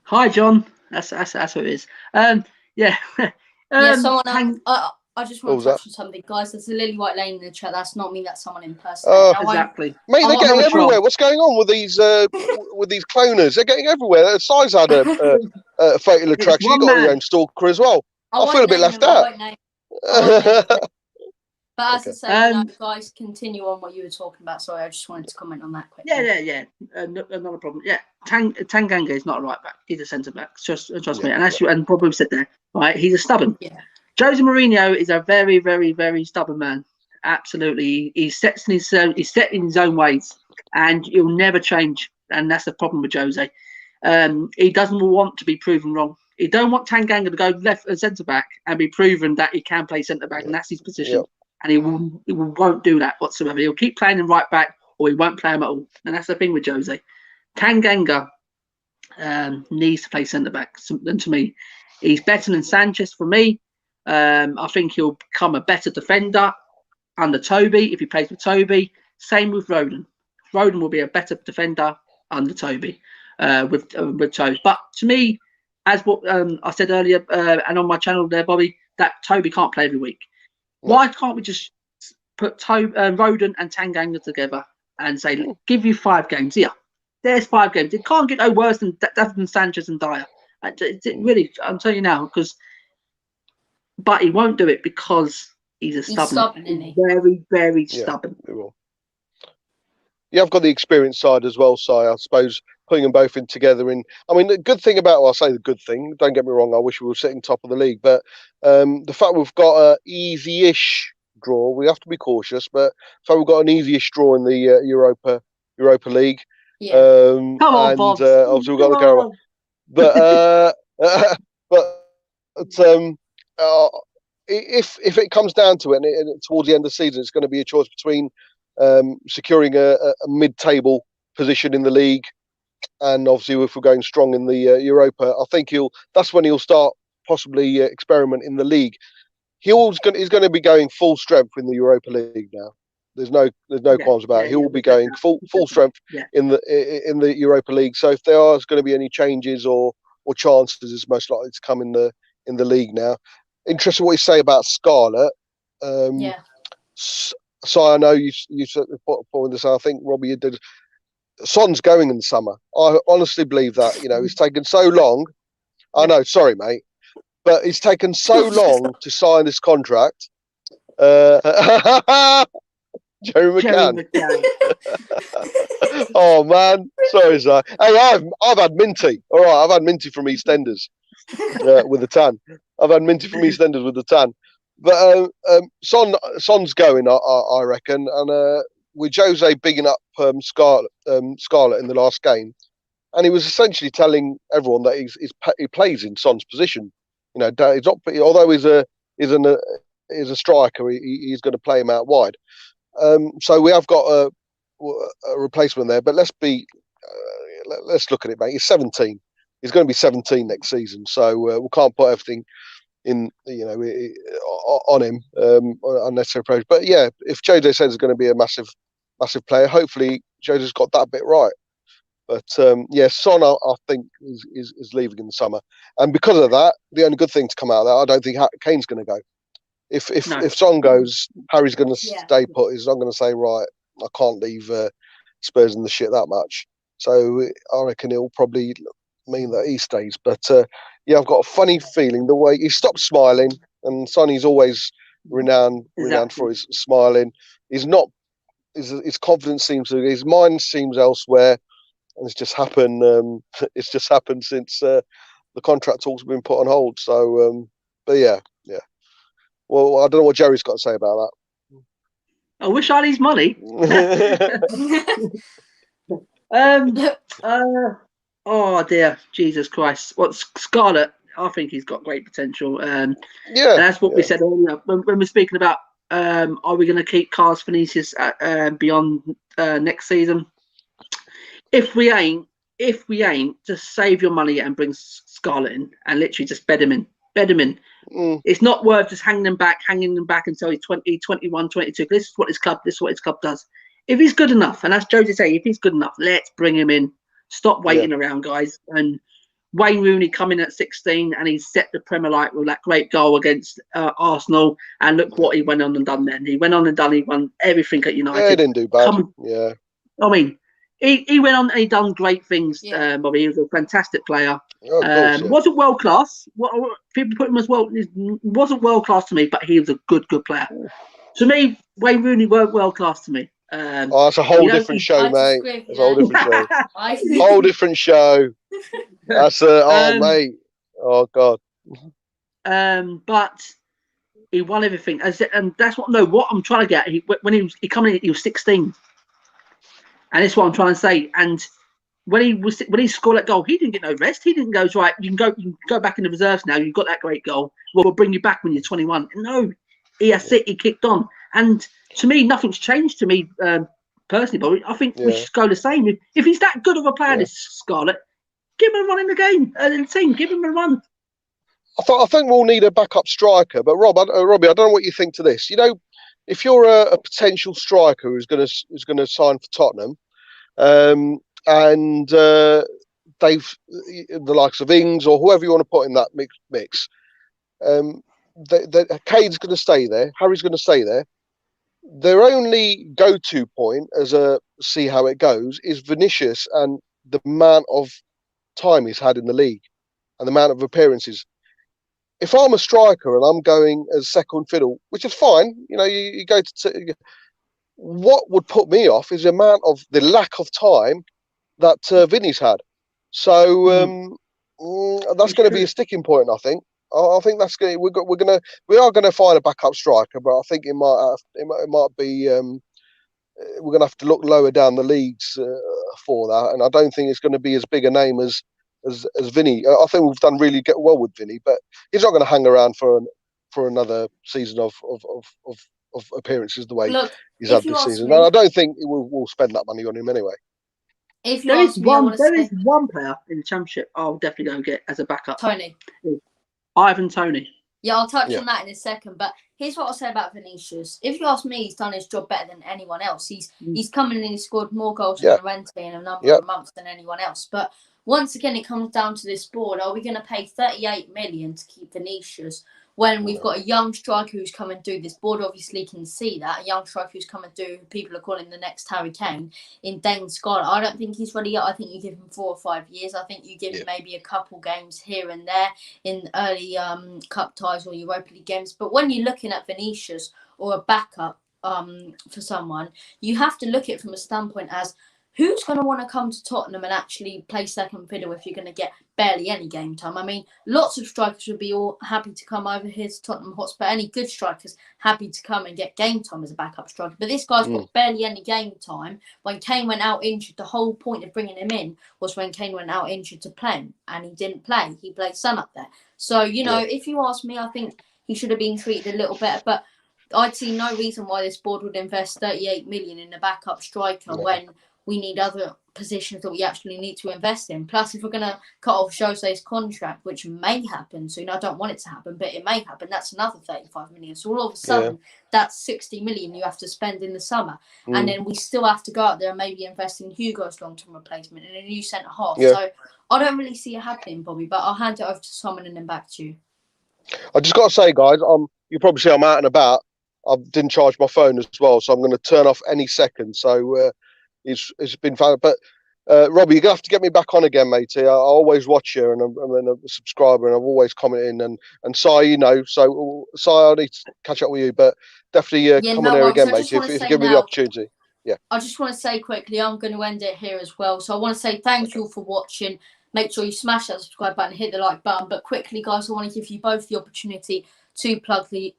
Hi, John. That's what it is. Yeah. Someone I just want to touch on something, guys. There's a Lily White Lane in the chat. That's not me. That's someone in person. Exactly. Mate, they're getting everywhere. What's going on with these cloners? They're getting everywhere. Size had a fatal attraction. You got your own stalker as well. I feel a bit left out. But as I say, guys, continue on what you were talking about. Sorry, I just wanted to comment on that quickly. Yeah. Not a problem. Yeah, Tanganga is not a right back. He's a centre back. Trust me. And probably said there, right? He's a stubborn. Yeah. Jose Mourinho is a very, very, very stubborn man. Absolutely, he's set in his own ways, and he'll never change. And that's the problem with Jose. He doesn't want to be proven wrong. He don't want Tanganga to go left centre back and be proven that he can play centre back, and that's his position. Yep. And he won't do that whatsoever. He'll keep playing him right back, or he won't play him at all. And that's the thing with Jose. Tanganga needs to play centre back. And to me, he's better than Sanchez for me. I think he'll become a better defender under Toby if he plays with Toby. Same with Rodon. Rodon will be a better defender under Toby with Toby. But to me, as what I said earlier and on my channel there, Bobby, that Toby can't play every week. Why can't we just put Rodon and Tanganga together and say, give you 5 games here? There's 5 games. It can't get no worse than Sanchez and Dyer. Really, I'm telling you now, but he won't do it because he's stubborn, isn't he? Very, very stubborn. Yeah, I've got the experience side as well, so I suppose putting them both in together. The good thing about, I say the good thing, don't get me wrong, I wish we were sitting top of the league, but the fact we've got an easy-ish draw, we have to be cautious, but the fact we've got an easy-ish draw in the Europa League. Yeah. Come on, Bob. Obviously we've got the Carabao. If it comes down to it, and towards the end of the season, it's going to be a choice between securing a mid-table position in the league, and obviously if we're going strong in the Europa, I think that's when he'll start possibly experiment in the league. He's going to be going full strength in the Europa League now. There's no qualms about it. He will be going full strength in the Europa League. So if there are going to be any changes or chances, it's most likely to come in the league now. Interesting what you say about Scarlett. So I know you put this. I think Robbie, you did. Son's going in the summer. I honestly believe that. It's taken so long. I know. Sorry, mate, but it's taken so long to sign this contract. Jerry McCann. Oh man, sorry, sir. Hey, I've had Minty. All right, I've had Minty from EastEnders with the tan. But Son's going, I reckon, and with Jose bigging up Scarlett in the last game, and he was essentially telling everyone that he plays in Son's position. You know, he's not, although he's a striker, he's going to play him out wide. So we have got a replacement there, but let's look at it, mate. He's 17. He's going to be 17 next season, so we can't put everything in, on him, unnecessary pressure. But yeah, if Jose says he's going to be a massive player, hopefully Jose's got that bit right. But yeah, Son, I think is leaving in the summer, and because of that, the only good thing to come out of that, I don't think Kane's going to go. If Son goes, Harry's going to stay put. He's not going to say, right, I can't leave Spurs in the shit that much. So I reckon it'll probably mean that he stays. But yeah, I've got a funny feeling the way he stopped smiling, and Sonny's always renowned for his smiling. He's not. His confidence his mind seems elsewhere, and it's just happened. It's just happened since the contract talks have been put on hold. So, but yeah. Well, I don't know what Jerry's got to say about that. I wish I had his money. Oh dear, Jesus Christ! Scarlett? I think he's got great potential. And that's what we said earlier when we're speaking about. Are we going to keep Carlos Vinicius beyond next season? If we ain't, just save your money and bring Scarlett in and literally just bed him in. It's not worth just hanging him back until he's 20, 21, 22. This is what his club does. If he's good enough, and as Josie say, if he's good enough, let's bring him in. Stop waiting around, guys. And Wayne Rooney coming at 16, and he set the Premier League with that great goal against Arsenal. And look what he went on and done then. He won everything at United. Yeah, he didn't do bad. I mean, he went on and he done great things, Bobby. He was a fantastic player. Wasn't world class. What people put him as wasn't world class to me, but he was a good player. To me, Wayne Rooney weren't world class to me. It's a whole different show, mate. It's a whole different show. Whole different show. That's mate. Oh God. But he won everything, and that's what I'm trying to get. When he come in, he was 16, and that's what I'm trying to say. And when he scored that goal, he didn't get no rest. He didn't go right. You can go back in the reserves now. You've got that great goal. We'll bring you back when you're 21. No, he kicked on. And to me, nothing's changed to me personally, but I think we should go the same. If he's that good of a player, this Scarlett, give him a run in the game. In the team, give him a run. I think we'll need a backup striker. But Robbie, I don't know what you think to this. You know, if you're a potential striker who's going to sign for Tottenham, and they've the likes of Ings or whoever you want to put in that mix, Kane's going to stay there. Harry's going to stay there. Their only go-to point as a see how it goes is Vinicius and the amount of time he's had in the league and the amount of appearances. If I'm a striker and I'm going as second fiddle, which is fine, you know, you go to what would put me off is the amount of the lack of time that Vinny's had. So that's going to be a sticking point, I think. I think that's going. We are going to find a backup striker, but I think it might be. We're going to have to look lower down the leagues for that, and I don't think it's going to be as big a name as Vinny. I think we've done really well with Vinny, but he's not going to hang around for another season of appearances the way he's had this season. And I don't think we'll spend that money on him anyway. If there is one player in the Championship I'll definitely go and get as a backup. Tony. Ivan Toney. Yeah, I'll touch on that in a second. But here's what I'll say about Vinicius. If you ask me, he's done his job better than anyone else. He's come in and he's scored more goals than Llorente in a number of months than anyone else. But once again, it comes down to this board. Are we going to pay 38 million to keep Vinicius when we've got a young striker who's come and do this? Board obviously can see that. A young striker who's come and do, people are calling the next Harry Kane in Dane Scarlett. I don't think he's ready yet. I think you give him 4 or 5 years. I think you give him maybe a couple games here and there in early cup ties or Europa League games. But when you're looking at Vinicius or a backup for someone, you have to look at it from a standpoint as who's going to want to come to Tottenham and actually play second fiddle if you're going to get barely any game time? I mean, lots of strikers would be all happy to come over here to Tottenham Hotspur. Any good strikers happy to come and get game time as a backup striker. But this guy's got barely any game time. When Kane went out injured, the whole point of bringing him in was when Kane went out injured to play, and he didn't play. He played Son up there. So, if you ask me, I think he should have been treated a little better. But I'd see no reason why this board would invest 38 million in a backup striker when we need other positions that we actually need to invest in. Plus, if we're going to cut off Jose's contract, which may happen soon, I don't want it to happen, but it may happen, that's another 35 million. So all of a sudden, that's 60 million you have to spend in the summer. And then we still have to go out there and maybe invest in Hugo's long-term replacement and a new centre-half. So I don't really see it happening, Bobby, but I'll hand it over to Simon and then back to you. I just got to say, guys, you probably see I'm out and about. I didn't charge my phone as well, so I'm going to turn off any second. So it's been fun. But Robbie, you're going to have to get me back on again, matey. I always watch you, and I'm a subscriber, and I've always commented. And Si, so Si, I need to catch up with you, but definitely come on here again, matey, if you give me the opportunity. Yeah. I just want to say quickly, I'm going to end it here as well. So I want to say thank you all for watching. Make sure you smash that subscribe button, hit the like button. But quickly, guys, I want to give you both the opportunity to plug your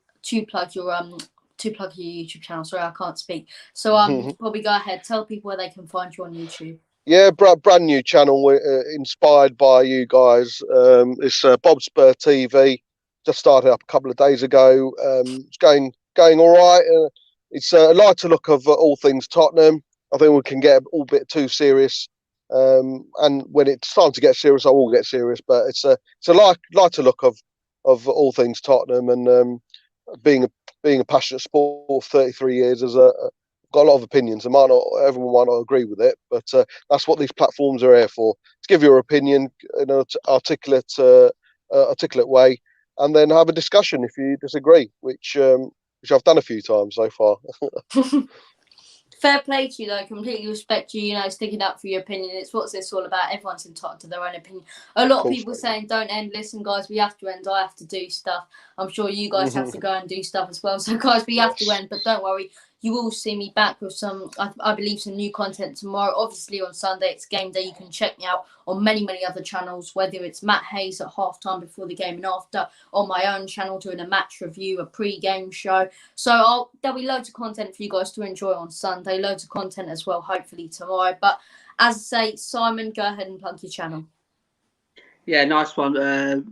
YouTube channel. Sorry, I can't speak. So Bobby, go ahead. Tell people where they can find you on YouTube. Yeah, brand new channel inspired by you guys. It's Bob Spur TV. Just started up a couple of days ago. It's going all right. It's a lighter look of all things Tottenham. I think we can get a bit too serious. And when it's time to get serious, I will get serious. But it's a lighter look of all things Tottenham, and being a passionate sport for 33 years, got a lot of opinions. Everyone might not agree with it, but that's what these platforms are here for: to give your opinion in an articulate way, and then have a discussion if you disagree, which I've done a few times so far. Fair play to you, though. Completely respect you, sticking up for your opinion. It's what's this all about. Everyone's entitled to their own opinion. A lot of people saying, don't end. Listen, guys, we have to end. I have to do stuff. I'm sure you guys have to go and do stuff as well. So, guys, we have to end. But don't worry. You will see me back with some, I believe, some new content tomorrow. Obviously, on Sunday, it's game day. You can check me out on many, many other channels, whether it's Matt Hayes at halftime, before the game and after, on my own channel doing a match review, a pre-game show. So there'll be loads of content for you guys to enjoy on Sunday. Loads of content as well, hopefully tomorrow. But as I say, Simon, go ahead and plug your channel. Yeah, nice one. A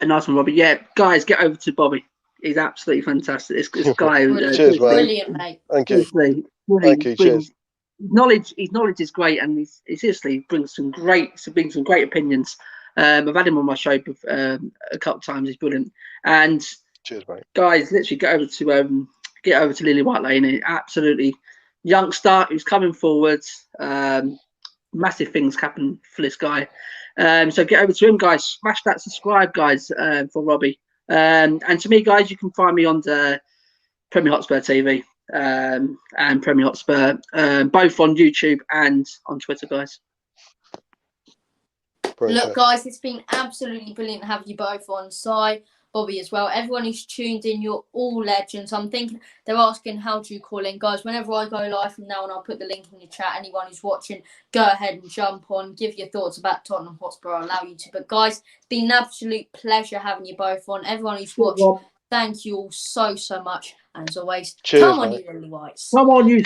nice one, Robbie. Yeah, guys, get over to Bobby. He's absolutely fantastic. This guy, cheers, brilliant, mate. Thank you. Thank you. Cheers. His knowledge is great, and he seriously brings some great opinions. I've had him on my show a couple of times. He's brilliant. And cheers, mate. Guys, literally get over to Lily White Lane. Absolutely youngster who's coming forward. Massive things happen for this guy. So get over to him, guys. Smash that subscribe, guys, for Robbie. And to me, guys, you can find me on the Premier Hotspur TV and Premier Hotspur, both on YouTube and on Twitter, guys. Brilliant. Look, guys, it's been absolutely brilliant to have you both on. Si, Bobby as well. Everyone who's tuned in, you're all legends. I'm thinking they're asking, how do you call in? Guys, whenever I go live from now on, I'll put the link in the chat. Anyone who's watching, go ahead and jump on. Give your thoughts about Tottenham Hotspur. I'll allow you to. But, guys, it's been an absolute pleasure having you both on. Everyone who's watched, thank you all so much. And as always, cheers, come on, mate. you Lily Whites. Come on, you.